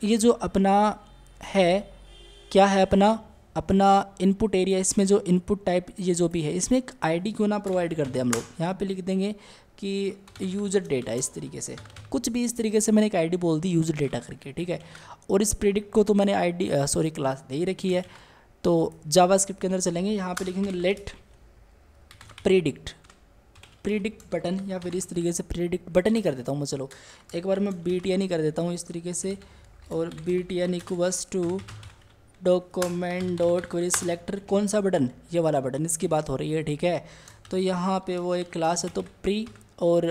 ये जो अपना है, क्या है अपना इनपुट एरिया, इसमें जो इनपुट टाइप ये जो भी है, इसमें एक आईडी क्यों ना प्रोवाइड कर दे हम लोग। यहाँ पे लिख देंगे कि यूज़र डेटा, इस तरीके से कुछ भी इस तरीके से मैंने एक आईडी बोल दी यूज़र डेटा करके, ठीक है। और इस प्रेडिक्ट को तो मैंने क्लास दे ही रखी है। तो जावास्क्रिप्ट के अंदर चलेंगे, यहाँ पे लिखेंगे लेट प्रीडिक्ट बटन, या फिर इस तरीके से प्रीडिक्ट बटन ही कर देता हूँ मैं। चलो एक बार मैं BTN ही कर देता हूँ इस तरीके से, और BTN equals to document dot query selector, कौन सा बटन, ये वाला बटन, इसकी बात हो रही है, ठीक है। तो यहाँ पे वो एक क्लास है, तो प्री और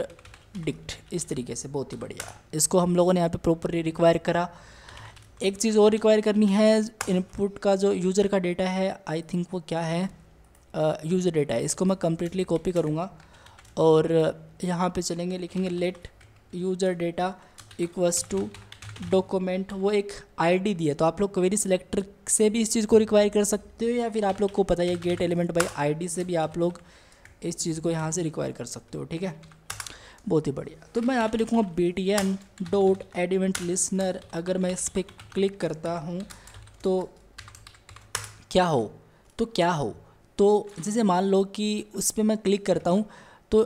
डिक्ट, इस तरीके से, बहुत ही बढ़िया। इसको हम लोगों ने यहाँ पे प्रॉपरली रिक्वायर करा। एक चीज़ और रिक्वायर करनी है, इनपुट का जो यूज़र का डेटा है, आई थिंक वो क्या है, यूज़र डेटा है। इसको मैं कम्प्लीटली कॉपी करूँगा और यहाँ पे चलेंगे, लिखेंगे let user data equals to document, वो एक आईडी दिया, तो आप लोग क्वेरी सिलेक्टर से भी इस चीज़ को रिक्वायर कर सकते हो, या फिर आप लोग को पता है गेट एलिमेंट बाय आईडी से भी आप लोग इस चीज़ को यहाँ से रिक्वायर कर सकते हो, ठीक है। बहुत ही बढ़िया। तो मैं यहाँ पे लिखूँगा BTN dot add event listener. अगर मैं इस पर क्लिक करता हूँ तो क्या हो, तो जैसे मान लो कि उस पर मैं क्लिक करता हूँ तो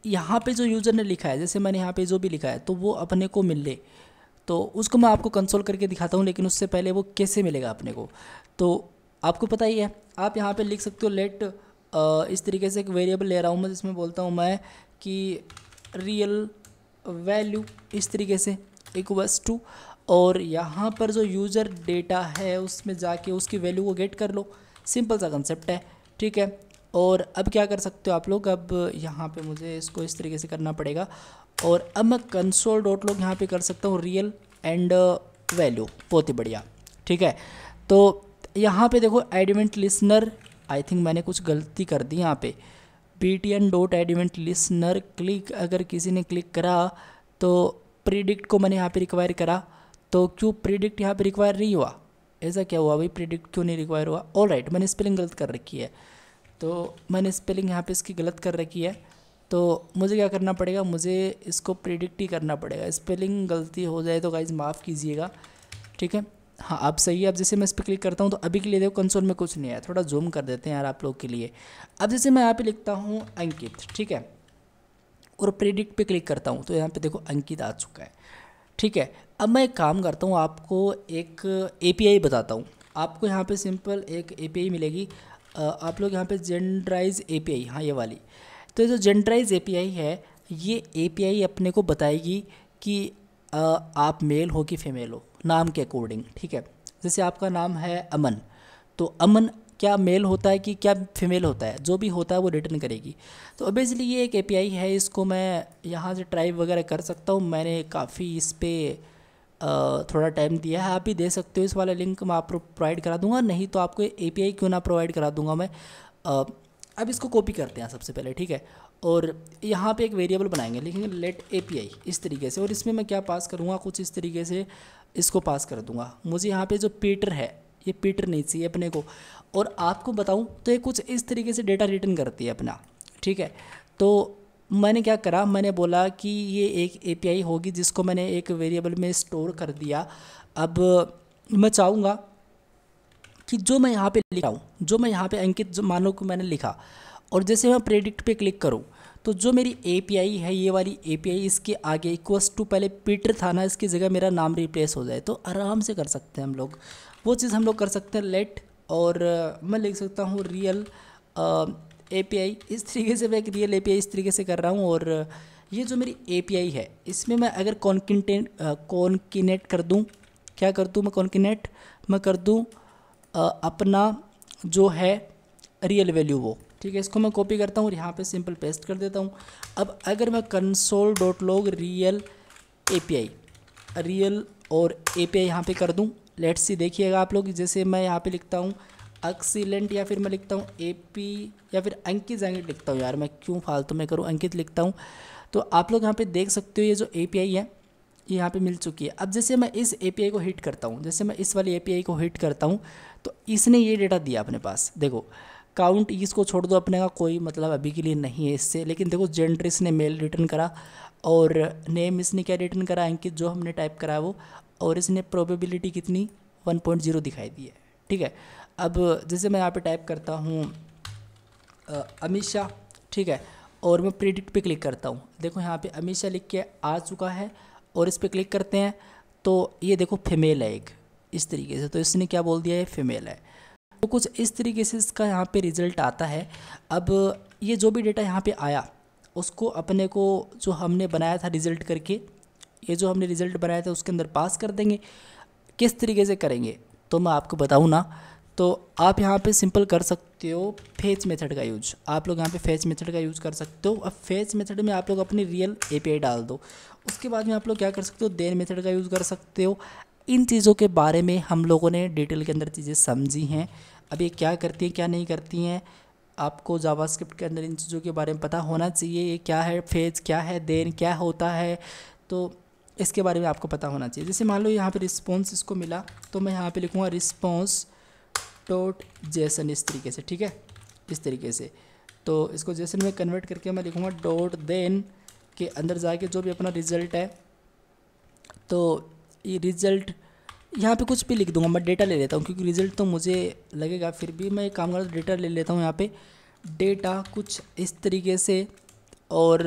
यहाँ पे जो यूज़र ने लिखा है, जैसे मैंने यहाँ पे जो भी लिखा है, तो वो अपने को मिल ले, तो उसको मैं आपको कंसोल करके दिखाता हूँ। लेकिन उससे पहले वो कैसे मिलेगा अपने को, तो आपको पता ही है। आप यहाँ पे लिख सकते हो लेट, इस तरीके से एक वेरिएबल ले रहा हूँ मैं, जिसमें बोलता हूँ मैं कि रियल वैल्यू, इस तरीके से इक्वल्स टू, और यहाँ पर जो यूज़र डेटा है उसमें जाके उसकी वैल्यू को गेट कर लो। सिंपल सा कंसेप्ट है, ठीक है। और अब क्या कर सकते हो आप लोग, अब यहाँ पे मुझे इसको इस तरीके से करना पड़ेगा, और अब मैं कंसोल डॉट लॉग यहाँ पे कर सकता हूँ रियल एंड वैल्यू। बहुत ही बढ़िया, ठीक है। तो यहाँ पे देखो add event listener, I think मैंने कुछ गलती कर दी यहाँ पे। BTN dot add event listener click, अगर किसी ने क्लिक करा तो प्रीडिक्ट को मैंने यहाँ पे रिक्वायर करा, तो क्यों प्रीडिक्ट यहाँ पे रिक्वायर नहीं हुआ, ऐसा क्या हुआ भाई, प्रीडिक्ट क्यों नहीं रिक्वायर हुआ। ऑल राइट, मैंने स्पेलिंग गलत कर रखी है, तो मैंने स्पेलिंग यहाँ पे इसकी गलत कर रखी है। तो मुझे क्या करना पड़ेगा, मुझे इसको प्रीडिक्ट ही करना पड़ेगा। स्पेलिंग गलती हो जाए तो गाइज माफ़ कीजिएगा, ठीक है। हाँ अब सही है। अब जैसे मैं इस पर क्लिक करता हूँ तो अभी के लिए देखो कंसोल में कुछ नहीं है, थोड़ा जूम कर देते हैं यार आप लोग के लिए। अब जैसे मैं यहाँ पे लिखता हूँ अंकित, ठीक है, और प्रेडिक्ट पे क्लिक करता हूँ तो यहाँ पे देखो अंकित आ चुका है, ठीक है। अब मैं एक काम करता हूँ, आपको एक API बताता हूँ। आपको यहाँ पे सिंपल एक API मिलेगी, आप लोग यहाँ पे जेंडराइज API, हाँ ये वाली। तो जो जेंडराइज API है, ये API अपने को बताएगी कि आप मेल हो कि फीमेल हो, नाम के अकॉर्डिंग, ठीक है। जैसे आपका नाम है अमन, तो अमन क्या मेल होता है कि क्या फीमेल होता है, जो भी होता है वो रिटर्न करेगी। तो ऑब्वियसली ये एक API है, इसको मैं यहाँ से ट्राई वगैरह कर सकता हूँ। मैंने काफ़ी इस पर थोड़ा टाइम दिया है, आप भी दे सकते हो। इस वाला लिंक मैं आपको प्रोवाइड करा दूंगा, नहीं तो आपको API क्यों ना प्रोवाइड करा दूंगा मैं। अब इसको कॉपी करते हैं सबसे पहले, ठीक है। और यहाँ पे एक वेरिएबल बनाएंगे, लिखेंगे लेट API इस तरीके से, और इसमें मैं क्या पास करूँगा, कुछ इस तरीके से इसको पास कर दूँगा। मुझे यहाँ पे जो पीटर है, ये पीटर नहीं चाहिए अपने को। और आपको बताऊँ तो ये कुछ इस तरीके से डेटा रिटर्न करती है अपना, ठीक है। तो मैंने क्या करा, मैंने बोला कि ये एक API होगी जिसको मैंने एक वेरिएबल में स्टोर कर दिया। अब मैं चाहूँगा कि जो मैं यहाँ पे लिखा हूँ, जो मैं यहाँ पे अंकित जो मान लो कि मैंने लिखा, और जैसे मैं प्रेडिक्ट पे क्लिक करूँ तो जो मेरी API है, ये वाली API, इसके आगे इक्वल्स टू पहले पीटर था ना, इसकी जगह मेरा नाम रिप्लेस हो जाए, तो आराम से कर सकते हैं हम लोग। वो चीज़ हम लोग कर सकते हैं लेट, और मैं लिख सकता हूँ रियल API, इस तरीके से मैं एक रियल API इस तरीके से कर रहा हूँ। और ये जो मेरी API है, इसमें मैं अगर कॉन्किनेट कर दूँ, क्या कर दूँ मैं, कॉन्किनेट मैं कर दूँ अपना जो है रियल वैल्यू वो, ठीक है। इसको मैं कॉपी करता हूँ और यहाँ पे सिंपल पेस्ट कर देता हूँ। अब अगर मैं कंसोल डॉट लॉग रियल और API यहाँ पे कर दूँ, लेट्स सी, देखिएगा आप लोग। जैसे मैं यहाँ पे लिखता हूँ एक्सीलेंट, या फिर मैं लिखता हूँ AP, या फिर अंकित लिखता हूँ, यार मैं क्यों फालतू में करूँ, अंकित लिखता हूँ। तो आप लोग यहाँ पे देख सकते हो ये जो API है ये यहाँ पे मिल चुकी है। अब जैसे मैं इस API को हिट करता हूँ, जैसे मैं इस वाली API को हिट करता हूँ, तो इसने ये डेटा दिया अपने पास। देखो काउंट, इसको छोड़ दो, अपने का कोई मतलब अभी के लिए नहीं है इससे। लेकिन देखो जेंडर इसने मेल रिटर्न करा, और नेम इसने क्या रिटर्न करा, अंकित, जो हमने टाइप करा वो, और इसने प्रोबेबिलिटी कितनी 1.0 दिखाई दी है, ठीक है। अब जैसे मैं यहाँ पे टाइप करता हूँ अमीशा, ठीक है, और मैं प्रेडिक्ट पे क्लिक करता हूँ, देखो यहाँ पे अमीशा लिख के आ चुका है। और इस पर क्लिक करते हैं तो ये देखो फीमेल है एक, इस तरीके से, तो इसने क्या बोल दिया है, फीमेल है। तो कुछ इस तरीके से इसका यहाँ पे रिज़ल्ट आता है। अब ये जो भी डेटा यहाँ पे आया उसको अपने को जो हमने बनाया था रिज़ल्ट करके, ये जो हमने रिज़ल्ट बनाया था उसके अंदर पास कर देंगे। किस तरीके से करेंगे तो मैं आपको बताऊँ ना, तो आप यहाँ पे सिंपल कर सकते हो फेच मेथड का यूज। आप लोग यहाँ पे फेच मेथड का यूज़ कर सकते हो। अब फेच मेथड में आप लोग अपनी रियल एपीआई डाल दो। उसके बाद में आप लोग क्या कर सकते हो, देन मेथड का यूज़ कर सकते हो। इन चीज़ों के बारे में हम लोगों ने डिटेल के अंदर चीज़ें समझी हैं। अब ये क्या करती हैं क्या नहीं करती हैं, आपको जावास्क्रिप्ट के अंदर इन चीज़ों के बारे में पता होना चाहिए। ये क्या है, फेज क्या है, देन क्या होता है, तो इसके बारे में आपको पता होना चाहिए। जैसे मान लो यहाँ पे रिस्पॉन्स इसको मिला, तो मैं यहाँ पे लिखूँगा रिस्पॉन्स डॉट जेसन, इस तरीके से, ठीक है, इस तरीके से। तो इसको जेसन में कन्वर्ट करके मैं लिखूँगा डॉट देन के अंदर जाके जो भी अपना रिज़ल्ट है, तो ये रिज़ल्ट यहाँ पे कुछ भी लिख दूंगा। मैं डेटा ले लेता हूँ क्योंकि रिज़ल्ट तो मुझे लगेगा, फिर भी मैं एक काम करता हूँ डेटा ले लेता हूँ यहाँ पे, डेटा कुछ इस तरीके से। और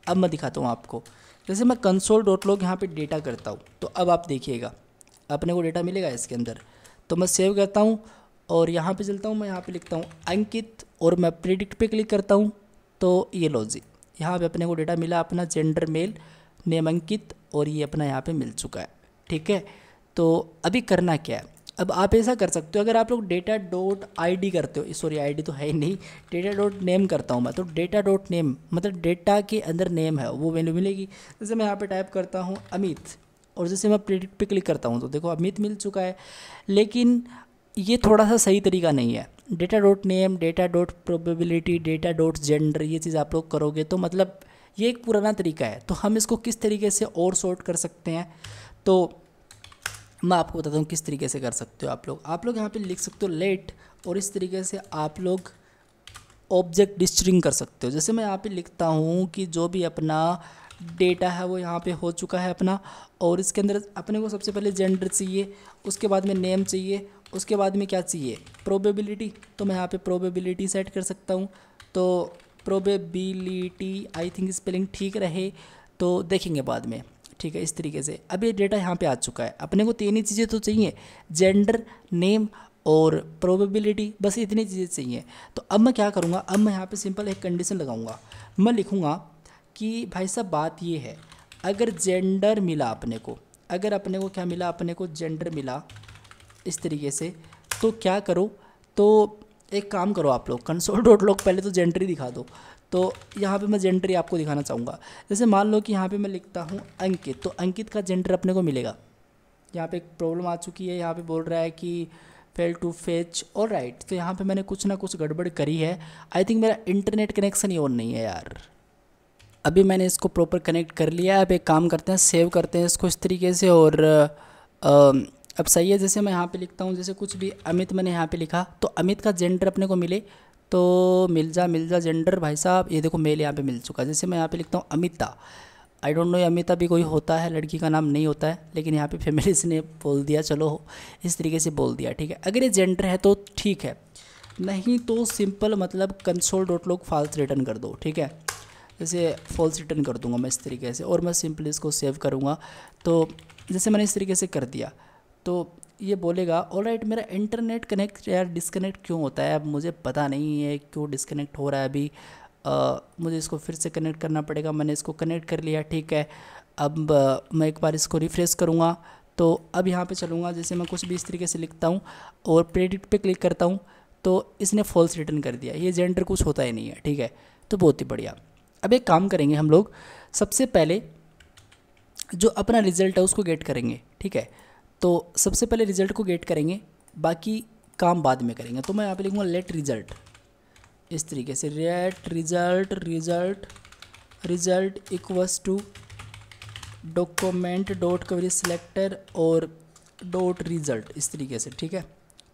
अब मैं दिखाता हूँ आपको, जैसे मैं कंसोल डॉट लॉग यहाँ पे डेटा करता हूँ, तो अब आप देखिएगा अपने को डेटा मिलेगा इसके अंदर। तो मैं सेव करता हूँ और यहाँ पे चलता हूँ, मैं यहाँ पे लिखता हूँ अंकित और मैं प्रेडिक्ट पे क्लिक करता हूँ। तो ये लो जी, यहाँ पे अपने को डेटा मिला, अपना जेंडर मेल, नेम अंकित, और ये अपना यहाँ पे मिल चुका है, ठीक है। तो अभी करना क्या है, अब आप ऐसा कर सकते हो, अगर आप लोग डेटा डॉट आई करते हो, सॉरी आई तो है ही नहीं, डेटा डॉट नेम करता हूँ मैं, तो डेटा डॉट नेम मतलब डेटा के अंदर नेम है वो वैल्यू मिलेगी। जैसे मैं यहाँ पे टाइप करता हूँ अमित, और जैसे मैं प्रेडिक्ट पे क्लिक करता हूँ तो देखो अमित मिल चुका है। लेकिन ये थोड़ा सा सही तरीका नहीं है। Data dot name, data dot probability, data dot gender, ये चीज़ आप लोग करोगे तो मतलब ये एक पुराना तरीका है। तो हम इसको किस तरीके से और सॉर्ट कर सकते हैं, तो मैं आपको बताता हूँ किस तरीके से कर सकते हो। आप लोग यहाँ पे लिख सकते हो लेट, और इस तरीके से आप लोग ऑब्जेक्ट डिस्ट्रिंग कर सकते हो। जैसे मैं यहाँ पे लिखता हूँ कि जो भी अपना डेटा है वो यहाँ पे हो चुका है अपना, और इसके अंदर अपने को सबसे पहले जेंडर चाहिए, उसके बाद में नेम चाहिए, उसके बाद में क्या चाहिए, प्रोबेबिलिटी। तो मैं यहाँ पे प्रोबेबिलिटी सेट कर सकता हूँ। तो प्रोबेबिलिटी आई थिंक स्पेलिंग ठीक रहे तो देखेंगे बाद में, ठीक है, इस तरीके से। अब ये डेटा यहाँ पे आ चुका है। अपने को तीन ही चीज़ें तो चाहिए, जेंडर, नेम और प्रोबेबिलिटी, बस इतनी चीज़ें चाहिए। तो अब मैं क्या करूँगा, अब मैं यहाँ पे सिंपल एक कंडीशन लगाऊंगा। मैं लिखूँगा कि भाई साहब बात ये है, अगर जेंडर मिला अपने को, अगर अपने को क्या मिला, अपने को जेंडर मिला इस तरीके से, तो क्या करो, तो एक काम करो आप लोग, कंसोल डॉट लॉग पहले तो जेंडर ही दिखा दो। तो यहाँ पे मैं जेंडर ही आपको दिखाना चाहूँगा। जैसे मान लो कि यहाँ पे मैं लिखता हूँ अंकित, तो अंकित का जेंडर अपने को मिलेगा। यहाँ पे एक प्रॉब्लम आ चुकी है, यहाँ पे बोल रहा है कि फेल टू फेच, और राइट। तो यहाँ पे मैंने कुछ ना कुछ गड़बड़ करी है। आई थिंक मेरा इंटरनेट कनेक्शन ही ऑन नहीं है यार। अभी मैंने इसको प्रॉपर कनेक्ट कर लिया है। अब एक काम करते हैं, सेव करते हैं इसको इस तरीके से, और अब सही है। जैसे मैं यहाँ पे लिखता हूँ, जैसे कुछ भी अमित मैंने यहाँ पे लिखा, तो अमित का जेंडर अपने को मिले, तो मिल जा जेंडर भाई साहब, ये देखो मेल यहाँ पे मिल चुका है। जैसे मैं यहाँ पे लिखता हूँ Amita, I don't know Amita भी कोई होता है, लड़की का नाम नहीं होता है, लेकिन यहाँ पे फैमिलीज ने बोल दिया, चलो इस तरीके से बोल दिया, ठीक है। अगर ये जेंडर है तो ठीक है, नहीं तो सिंपल मतलब console dot log false return कर दो, ठीक है। जैसे फॉल्स रिटर्न कर दूंगा मैं इस तरीके से, और मैं सिंपल इसको सेव करूँगा। तो जैसे मैंने इस तरीके से कर दिया, तो ये बोलेगा ऑलराइट मेरा इंटरनेट कनेक्ट, यार डिस्कनेक्ट क्यों होता है, अब मुझे पता नहीं है क्यों डिस्कनेक्ट हो रहा है। अभी मुझे इसको फिर से कनेक्ट करना पड़ेगा। मैंने इसको कनेक्ट कर लिया, ठीक है। अब मैं एक बार इसको रिफ्रेश करूँगा, तो अब यहाँ पे चलूँगा। जैसे मैं कुछ भी इस तरीके से लिखता हूँ और प्रेडिक्ट पे क्लिक करता हूँ, तो इसने फॉल्स रिटर्न कर दिया। ये जेंडर कुछ होता ही नहीं है, ठीक है। तो बहुत ही बढ़िया। अब एक काम करेंगे हम लोग, सबसे पहले जो अपना रिज़ल्ट है उसको गेट करेंगे, ठीक है। तो सबसे पहले रिज़ल्ट को गेट करेंगे, बाकी काम बाद में करेंगे। तो मैं यहाँ पे लिखूँगा लेट रिज़ल्ट, इस तरीके से let result equals to document dot query selector और डॉट रिज़ल्ट, इस तरीके से, ठीक है।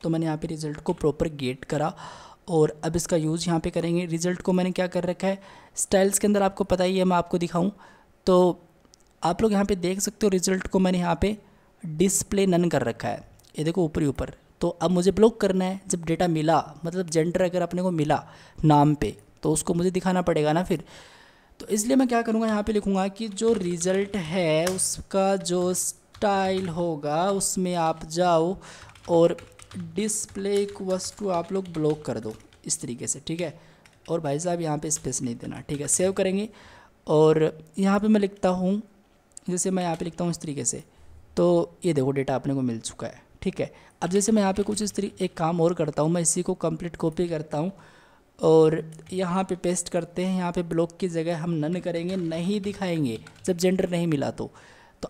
तो मैंने यहाँ पे रिज़ल्ट को प्रॉपर गेट करा, और अब इसका यूज़ यहाँ पे करेंगे। रिज़ल्ट को मैंने क्या कर रखा है, स्टाइल्स के अंदर आपको पता ही है, मैं आपको दिखाऊं तो आप लोग यहाँ पे देख सकते हो। रिज़ल्ट को मैंने यहाँ पे डिस्प्ले नन कर रखा है, ये देखो ऊपर ही ऊपर। तो अब मुझे ब्लॉक करना है, जब डेटा मिला मतलब जेंडर अगर अपने को मिला नाम पे, तो उसको मुझे दिखाना पड़ेगा ना फिर। तो इसलिए मैं क्या करूँगा, यहाँ पे लिखूँगा कि जो रिज़ल्ट है उसका जो स्टाइल होगा उसमें आप जाओ और डिस्प्ले इक्वल्स टू आप लोग ब्लॉक कर दो इस तरीके से, ठीक है। और भाई साहब यहाँ पे स्पेस नहीं देना, ठीक है। सेव करेंगे और यहाँ पे मैं लिखता हूँ, जैसे मैं यहाँ पे लिखता हूँ इस तरीके से, तो ये देखो डेटा अपने को मिल चुका है, ठीक है। अब जैसे मैं यहाँ पे कुछ इस तरीके एक काम और करता हूँ, मैं इसी को कंप्लीट कॉपी करता हूँ और यहाँ पे पेस्ट करते हैं। यहाँ पे ब्लॉक की जगह हम नन करेंगे, नहीं दिखाएंगे जब जेंडर नहीं मिला तो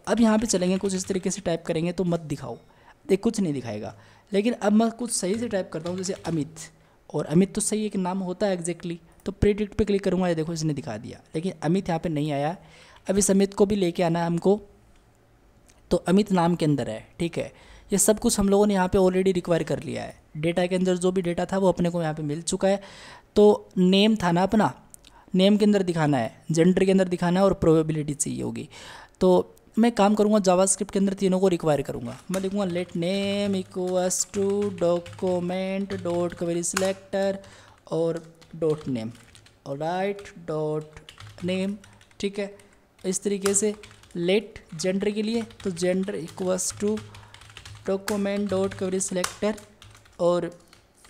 अब यहाँ पे चलेंगे, कुछ इस तरीके से टाइप करेंगे तो मत दिखाओ, देख कुछ नहीं दिखाएगा। लेकिन अब मैं कुछ सही से टाइप करता हूँ, जैसे अमित, और अमित तो सही एक नाम होता है एग्जैक्टली, तो प्रेडिक्ट पे क्लिक करूँगा, ये देखो इसने दिखा दिया। लेकिन अमित यहाँ पे नहीं आया। अब इस अमित को भी लेके आना है हमको, तो अमित नाम के अंदर है, ठीक है। ये सब कुछ हम लोगों ने यहाँ पे ऑलरेडी रिक्वायर कर लिया है। डेटा के अंदर जो भी डेटा था वो अपने को यहाँ पे मिल चुका है। तो नेम था ना अपना, नेम के अंदर दिखाना है, जेंडर के अंदर दिखाना है और प्रोबेबिलिटी चाहिए होगी। तो मैं काम करूँगा जावास्क्रिप्ट के अंदर तीनों को रिक्वायर करूँगा। मैं लिखूँगा let name equals to document dot query selector और डॉट नेम, और राइट डॉट नेम, ठीक है। इस तरीके से लेट जेंडर के लिए तो gender equals to document dot query selector और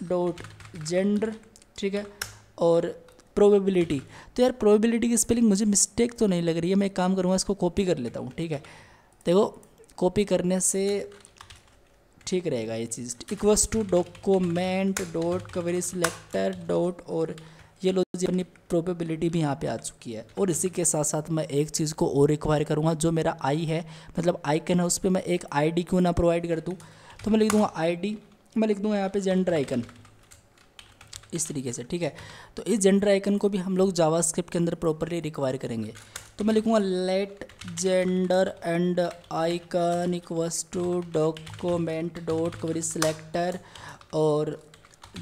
डॉट जेंडर, ठीक है। और प्रोबेबिलिटी, तो यार प्रोबेबिलिटी की स्पेलिंग मुझे मिस्टेक तो नहीं लग रही है। मैं एक काम करूँगा, इसको कॉपी कर लेता हूँ, ठीक है। देखो कॉपी करने से ठीक रहेगा ये चीज़। Equals to document dot query selector dot, और ये लो जी अपनी प्रोबेबिलिटी भी यहाँ पे आ चुकी है। और इसी के साथ साथ मैं एक चीज़ को और रिक्वायर करूँगा, जो मेरा आई है, मतलब आइकन है, उस पर मैं एक आईडी क्यों ना प्रोवाइड कर दूँ। तो मैं लिख दूँगा आईडी, मैं लिख दूँगा यहाँ पे जेंडर आइकन इस तरीके से, ठीक है। तो इस जेंडर आइकन को भी हम लोग जावास्क्रिप्ट के अंदर प्रॉपरली रिक्वायर करेंगे। तो मैं लिखूँगा let gender and icon equals to document dot query selector और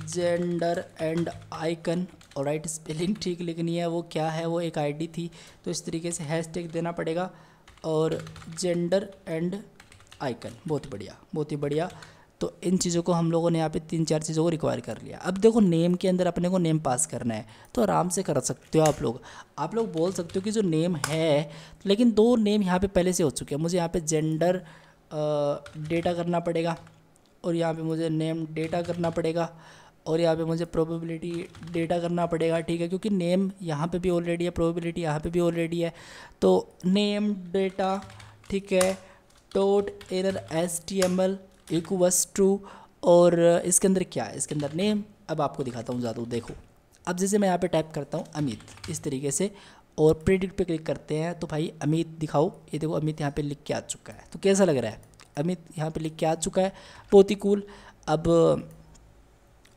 जेंडर एंड आइकन, और राइट स्पेलिंग ठीक लिखनी है, वो क्या है, वो एक आईडी थी, तो इस तरीके से हैशटैग देना पड़ेगा और जेंडर एंड आइकन। बहुत बढ़िया, बहुत ही बढ़िया। तो इन चीज़ों को हम लोगों ने यहाँ पे 3-4 चीज़ों को रिक्वायर कर लिया। अब देखो नेम के अंदर अपने को नेम पास करना है, तो आराम से कर सकते हो आप लोग बोल सकते हो कि जो नेम है, लेकिन 2 नेम यहाँ पे पहले से हो चुके हैं। मुझे यहाँ पे जेंडर डेटा करना पड़ेगा और यहाँ पे मुझे नेम डेटा करना पड़ेगा और यहाँ पे मुझे प्रोबेबिलिटी डेटा करना पड़ेगा, ठीक है। क्योंकि नेम यहाँ पे भी ऑलरेडी है, प्रोबेबिलिटी यहाँ पे भी ऑलरेडी है, तो नेम डेटा, ठीक है, dot error HTML equals to, और इसके अंदर क्या है, इसके अंदर नेम। अब आपको दिखाता हूँ ज़्यादा, देखो अब जैसे मैं यहाँ पे टाइप करता हूँ अमित इस तरीके से और प्रेडिक्ट पे क्लिक करते हैं, तो भाई अमित दिखाओ, ये देखो अमित यहाँ पे लिख के आ चुका है। तो कैसा लग रहा है, अमित यहाँ पे लिख के आ चुका है, बहुत ही कूल। अब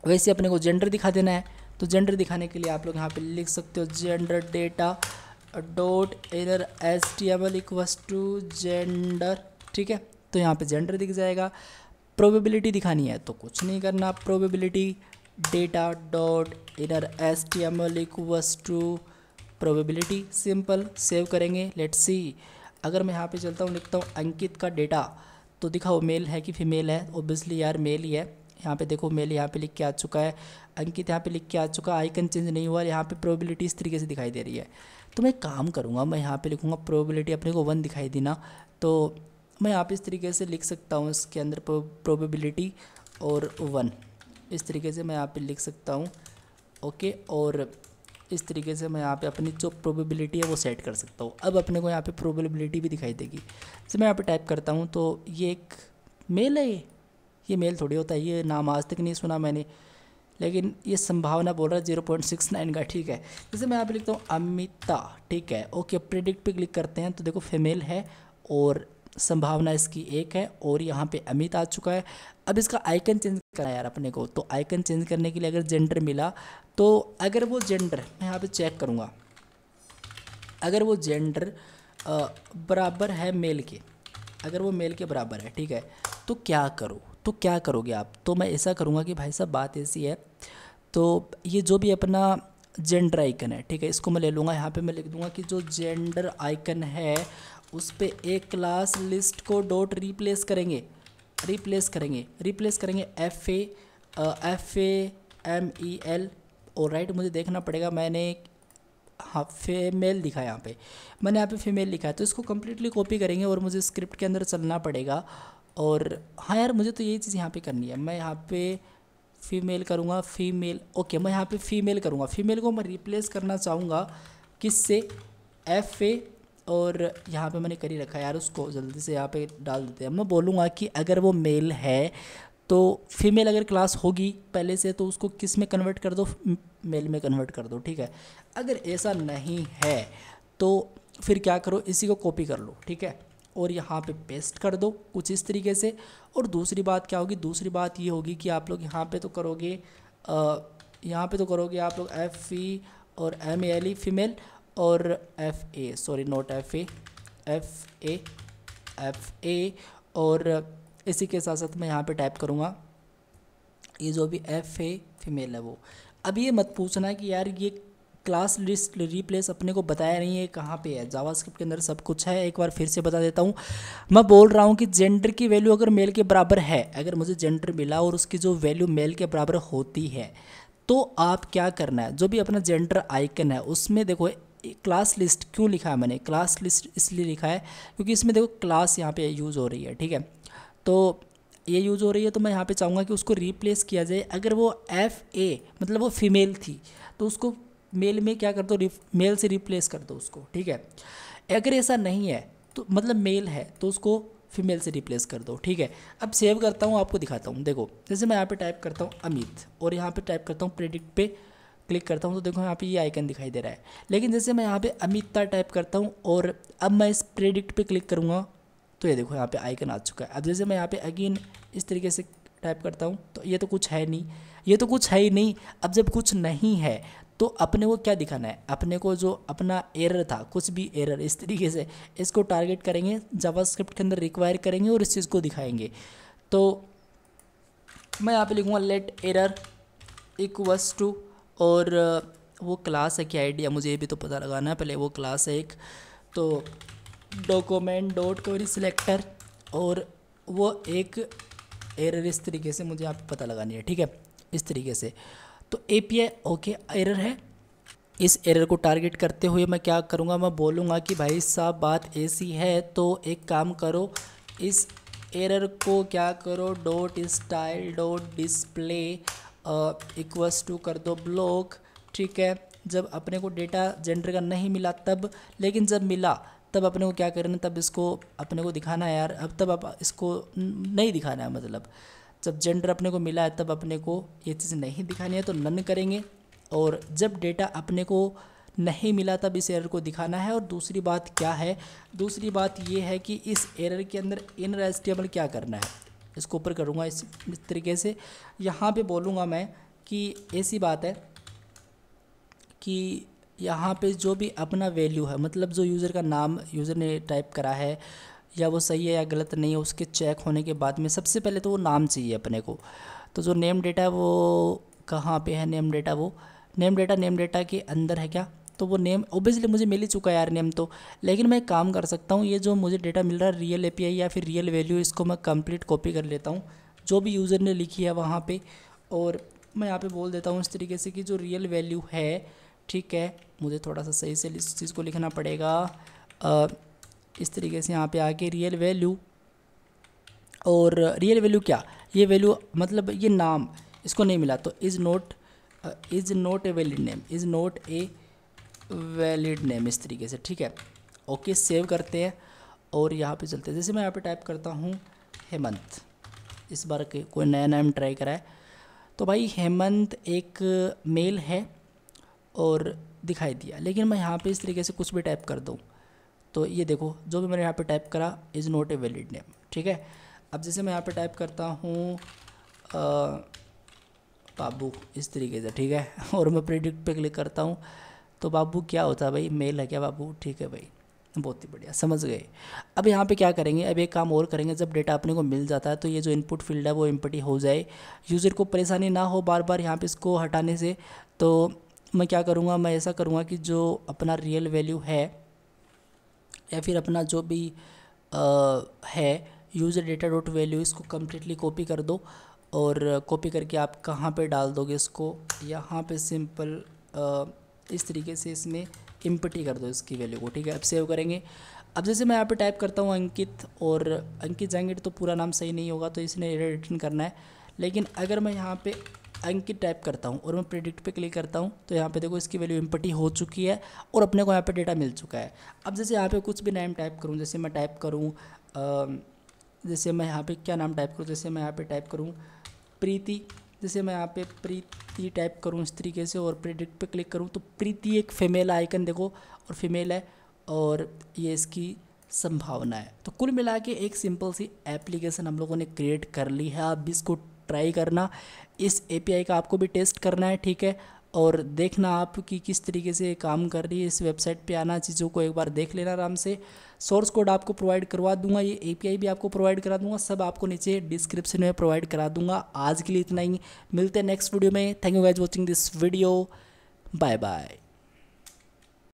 वैसे अपने को जेंडर दिखा देना है, तो जेंडर दिखाने के लिए आप लोग यहाँ पे लिख सकते हो gender data dot error HTML equals to gender, ठीक है। तो यहाँ पे जेंडर दिख जाएगा। प्रोबेबिलिटी दिखानी है तो कुछ नहीं करना, probability data dot error HTML equals to probability, simple. Save करेंगे, लेट्स सी। अगर मैं यहाँ पे चलता हूँ, लिखता हूँ अंकित का डेटा, तो दिखाओ मेल है कि फीमेल है। ऑब्वियसली यार मेल ही है, यहाँ पे देखो मेल यहाँ पे लिख के आ चुका है, अंकित यहाँ पे लिख के आ चुका है, आइकन चेंज नहीं हुआ, यहाँ पे प्रोबेबिलिटी इस तरीके से दिखाई दे रही है। तो मैं काम करूँगा, मैं यहाँ पे लिखूँगा प्रोबेबिलिटी अपने को 1 दिखाई देना, तो मैं यहाँ पे इस तरीके से लिख सकता हूँ, इसके अंदर प्रोबेबिलिटी और 1 इस तरीके से मैं यहाँ पे लिख सकता हूँ, ओके। और इस तरीके से मैं यहाँ पे अपनी जो प्रोबेबिलिटी है वो सेट कर सकता हूँ। अब अपने को यहाँ पे प्रोबेबिलिटी भी दिखाई देगी। जैसे मैं यहाँ पे टाइप करता हूँ, तो ये एक मेल है, ये मेल थोड़ी होता है, ये नाम आज तक नहीं सुना मैंने, लेकिन ये संभावना बोल रहा है 0.69 का, ठीक है। जैसे मैं यहाँ पे लिखता हूँ अमिता, ठीक है, ओके। प्रेडिक्ट पे क्लिक करते हैं, तो देखो फीमेल है और संभावना इसकी 1 है, और यहाँ पे अमित आ चुका है। अब इसका आइकन चेंज करना है यार अपने को, तो आइकन चेंज करने के लिए अगर जेंडर मिला, तो अगर वो जेंडर मैं यहाँ पे चेक करूँगा, अगर वो जेंडर बराबर है मेल के, अगर वो मेल के बराबर है, ठीक है, तो क्या करो, तो क्या करोगे आप। तो मैं ऐसा करूँगा कि भाई साहब बात ऐसी है, तो ये जो भी अपना जेंडर आइकन है, ठीक है, इसको मैं ले लूँगा। यहाँ पे मैं लिख दूँगा कि जो जेंडर आइकन है उस पर एक class list co dot replace करेंगे, रिप्लेस करेंगे FAMEL, और राइट मुझे देखना पड़ेगा, मैंने हाँ फीमेल लिखा है, यहाँ पे मैंने यहाँ पे फीमेल लिखा है, तो इसको कम्प्लीटली कॉपी करेंगे और मुझे स्क्रिप्ट के अंदर चलना पड़ेगा और हाँ यार, मुझे तो यही चीज़ यहाँ पे करनी है। मैं यहाँ पे फीमेल करूँगा, फीमेल। ओके, मैं यहाँ पे फीमेल करूँगा। फीमेल को मैं रिप्लेस करना चाहूँगा किससे, एफ ए, और यहाँ पे मैंने कर ही रखा है यार, उसको जल्दी से यहाँ पे डाल देते हैं। मैं बोलूँगा कि अगर वो मेल है तो फीमेल अगर क्लास होगी पहले से तो उसको किस में कन्वर्ट कर दो, मेल में कन्वर्ट कर दो, ठीक है। अगर ऐसा नहीं है तो फिर क्या करो, इसी को कॉपी कर लो, ठीक है, और यहाँ पे पेस्ट कर दो कुछ इस तरीके से। और दूसरी बात क्या होगी, दूसरी बात ये होगी कि आप लोग यहाँ पे तो करोगे, यहाँ पे तो करोगे आप लोग एफ ई और M A L E female, और F A, sorry not F A, F A, और इसी के साथ साथ मैं यहाँ पे टाइप करूँगा ये जो भी एफ ए फीमेल है वो। अब ये मत पूछना कि यार ये क्लास लिस्ट रिप्लेस अपने को बताया नहीं है कहाँ पे है, जावास्क्रिप्ट के अंदर सब कुछ है। एक बार फिर से बता देता हूँ, मैं बोल रहा हूँ कि जेंडर की वैल्यू अगर मेल के बराबर है, अगर मुझे जेंडर मिला और उसकी जो वैल्यू मेल के बराबर होती है तो आप क्या करना है, जो भी अपना जेंडर आइकन है उसमें देखो क्लास लिस्ट क्यों लिखा है मैंने, क्लास लिस्ट इसलिए लिखा है क्योंकि इसमें देखो क्लास यहाँ पे यूज़ हो रही है, ठीक है। तो ये यूज़ हो रही है तो मैं यहाँ पे चाहूँगा कि उसको रिप्लेस किया जाए। अगर वो एफ ए मतलब वो फीमेल थी तो उसको मेल में क्या कर दो, मेल से रिप्लेस कर दो उसको, ठीक है। अगर ऐसा नहीं है तो मतलब मेल है तो उसको फीमेल से रिप्लेस कर दो, ठीक है। अब सेव करता हूँ, आपको दिखाता हूँ। देखो जैसे मैं यहाँ पे टाइप करता हूँ अमित और यहाँ पे टाइप करता हूँ प्रेडिक्ट पे क्लिक करता हूँ तो देखो यहाँ पे ये आइकन दिखाई दे रहा है। लेकिन जैसे मैं यहाँ पे अमिता टाइप करता हूँ और अब मैं इस प्रेडिक्ट पे क्लिक करूँगा तो ये देखो यहाँ पे आइकन आ चुका है। अब जैसे मैं यहाँ पे अगेन इस तरीके से टाइप करता हूँ तो ये तो कुछ है नहीं, ये तो कुछ है ही नहीं। अब जब कुछ नहीं है तो अपने को क्या दिखाना है, अपने को जो अपना एरर था, कुछ भी एरर, इस तरीके से इसको टारगेट करेंगे, जावास्क्रिप्ट के अंदर रिक्वायर करेंगे और इस चीज़ को दिखाएंगे। तो मैं यहाँ पे लिखूँगा लेट एरर इक्वल्स टू, और वो क्लास है क्या आईडी है मुझे ये भी तो पता लगाना है पहले, वो क्लास है एक, तो डॉक्यूमेंट डॉट क्वेरी सिलेक्टर, और वो एक एरर इस तरीके से मुझे आप पता लगानी है, ठीक है, इस तरीके से। तो एपीआई ओके एरर है, इस एरर को टारगेट करते हुए मैं क्या करूँगा, मैं बोलूँगा कि भाई साहब बात ऐसी है तो एक काम करो, इस एरर को क्या करो, dot style dot display equals to कर दो ब्लॉक, ठीक है। जब अपने को डेटा जेंडर का नहीं मिला तब, लेकिन जब मिला तब अपने को क्या करना है, तब इसको अपने को दिखाना है यार। अब तब आप इसको नहीं दिखाना है, मतलब जब जेंडर अपने को मिला है तब अपने को ये चीज़ नहीं दिखानी है तो नन करेंगे, और जब डेटा अपने को नहीं मिला तब इस एरर को दिखाना है। और दूसरी बात क्या है, दूसरी बात ये है कि इस एरर के अंदर इनर एचटीएमएल क्या करना है, इसको ऊपर करूँगा इस तरीके से। यहाँ पे बोलूँगा मैं कि ऐसी बात है कि यहाँ पे जो भी अपना वैल्यू है, मतलब जो यूज़र का नाम यूज़र ने टाइप करा है या वो सही है या गलत नहीं है, उसके चेक होने के बाद में सबसे पहले तो वो नाम चाहिए अपने को। तो जो नेम डेटा है वो कहाँ पे है, नेम डेटा, वो नेम डेटा के अंदर है क्या, तो वो नेम ओबियसली मुझे मिल ही चुका है यार नेम तो। लेकिन मैं एक काम कर सकता हूँ, ये जो मुझे डेटा मिल रहा है रियल एपीआई या फिर रियल वैल्यू, इसको मैं कंप्लीट कॉपी कर लेता हूँ जो भी यूज़र ने लिखी है वहाँ पे, और मैं यहाँ पे बोल देता हूँ इस तरीके से कि जो रियल वैल्यू है, ठीक है, मुझे थोड़ा सा सही से इस चीज़ को लिखना पड़ेगा, इस तरीके से यहाँ पे आके रियल वैल्यू, और रियल वैल्यू क्या, ये वैल्यू मतलब ये नाम इसको नहीं मिला तो is not a valid name, is not a valid name, इस तरीके से, ठीक है। ओके सेव करते हैं और यहाँ पे चलते हैं। जैसे मैं यहाँ पे टाइप करता हूँ हेमंत, इस बार कोई नया नाम ट्राई करा है तो भाई हेमंत एक मेल है और दिखाई दिया। लेकिन मैं यहाँ पे इस तरीके से कुछ भी टाइप कर दूँ तो ये देखो जो भी मैंने यहाँ पे टाइप करा is not a valid name, ठीक है। अब जैसे मैं यहाँ पे टाइप करता हूँ बाबू, इस तरीके से, ठीक है, और मैं प्रेडिक्ट पे क्लिक करता हूँ तो बाबू क्या होता है भाई, मेल है क्या बाबू, ठीक है भाई, बहुत ही बढ़िया, समझ गए। अब यहाँ पे क्या करेंगे, अब एक काम और करेंगे, जब डेटा अपने को मिल जाता है तो ये जो इनपुट फील्ड है वो एम्प्टी हो जाए, यूज़र को परेशानी ना हो बार बार यहाँ पे इसको हटाने से। तो मैं क्या करूँगा, मैं ऐसा करूँगा कि जो अपना रियल वैल्यू है या फिर अपना जो भी है यूज़र डेटा डॉट वैल्यू, इसको कम्प्लीटली कॉपी कर दो, और कॉपी करके आप कहाँ पे डाल दोगे इसको, यहाँ पे सिंपल इस तरीके से इसमें एम्प्टी कर दो इसकी वैल्यू को, ठीक है। अब सेव करेंगे। अब जैसे मैं यहाँ पे टाइप करता हूँ अंकित, और अंकित जाएंगे तो पूरा नाम सही नहीं होगा, तो इसने रिटर्न करना है। लेकिन अगर मैं यहाँ पे अंकित टाइप करता हूँ और मैं प्रेडिक्ट पे क्लिक करता हूँ तो यहाँ पे देखो इसकी वैल्यू इनपुट ही हो चुकी है और अपने को यहाँ पे डेटा मिल चुका है। अब जैसे यहाँ पे कुछ भी नेम टाइप करूँ, जैसे मैं टाइप करूँ जैसे मैं यहाँ पे क्या नाम टाइप करूँ, जैसे मैं यहाँ पे टाइप करूँ प्रीति, जैसे मैं यहाँ पे प्रीति टाइप करूँ इस तरीके से और प्रेडिक्ट पे क्लिक करूँ तो प्रीति एक फीमेल आइकन देखो और फीमेल है और ये इसकी संभावना है। तो कुल मिला के एक सिंपल सी एप्लीकेशन हम लोगों ने क्रिएट कर ली है। आप भी इसको ट्राई करना, इस एपीआई का आपको भी टेस्ट करना है, ठीक है, और देखना आप कि किस तरीके से काम कर रही है। इस वेबसाइट पे आना, चीज़ों को एक बार देख लेना आराम से। सोर्स कोड आपको प्रोवाइड करवा दूंगा, ये एपीआई भी आपको प्रोवाइड करा दूंगा, सब आपको नीचे डिस्क्रिप्शन में प्रोवाइड करा दूंगा। आज के लिए इतना ही, मिलते हैं नेक्स्ट वीडियो में। Thank you guys watching this video, bye bye.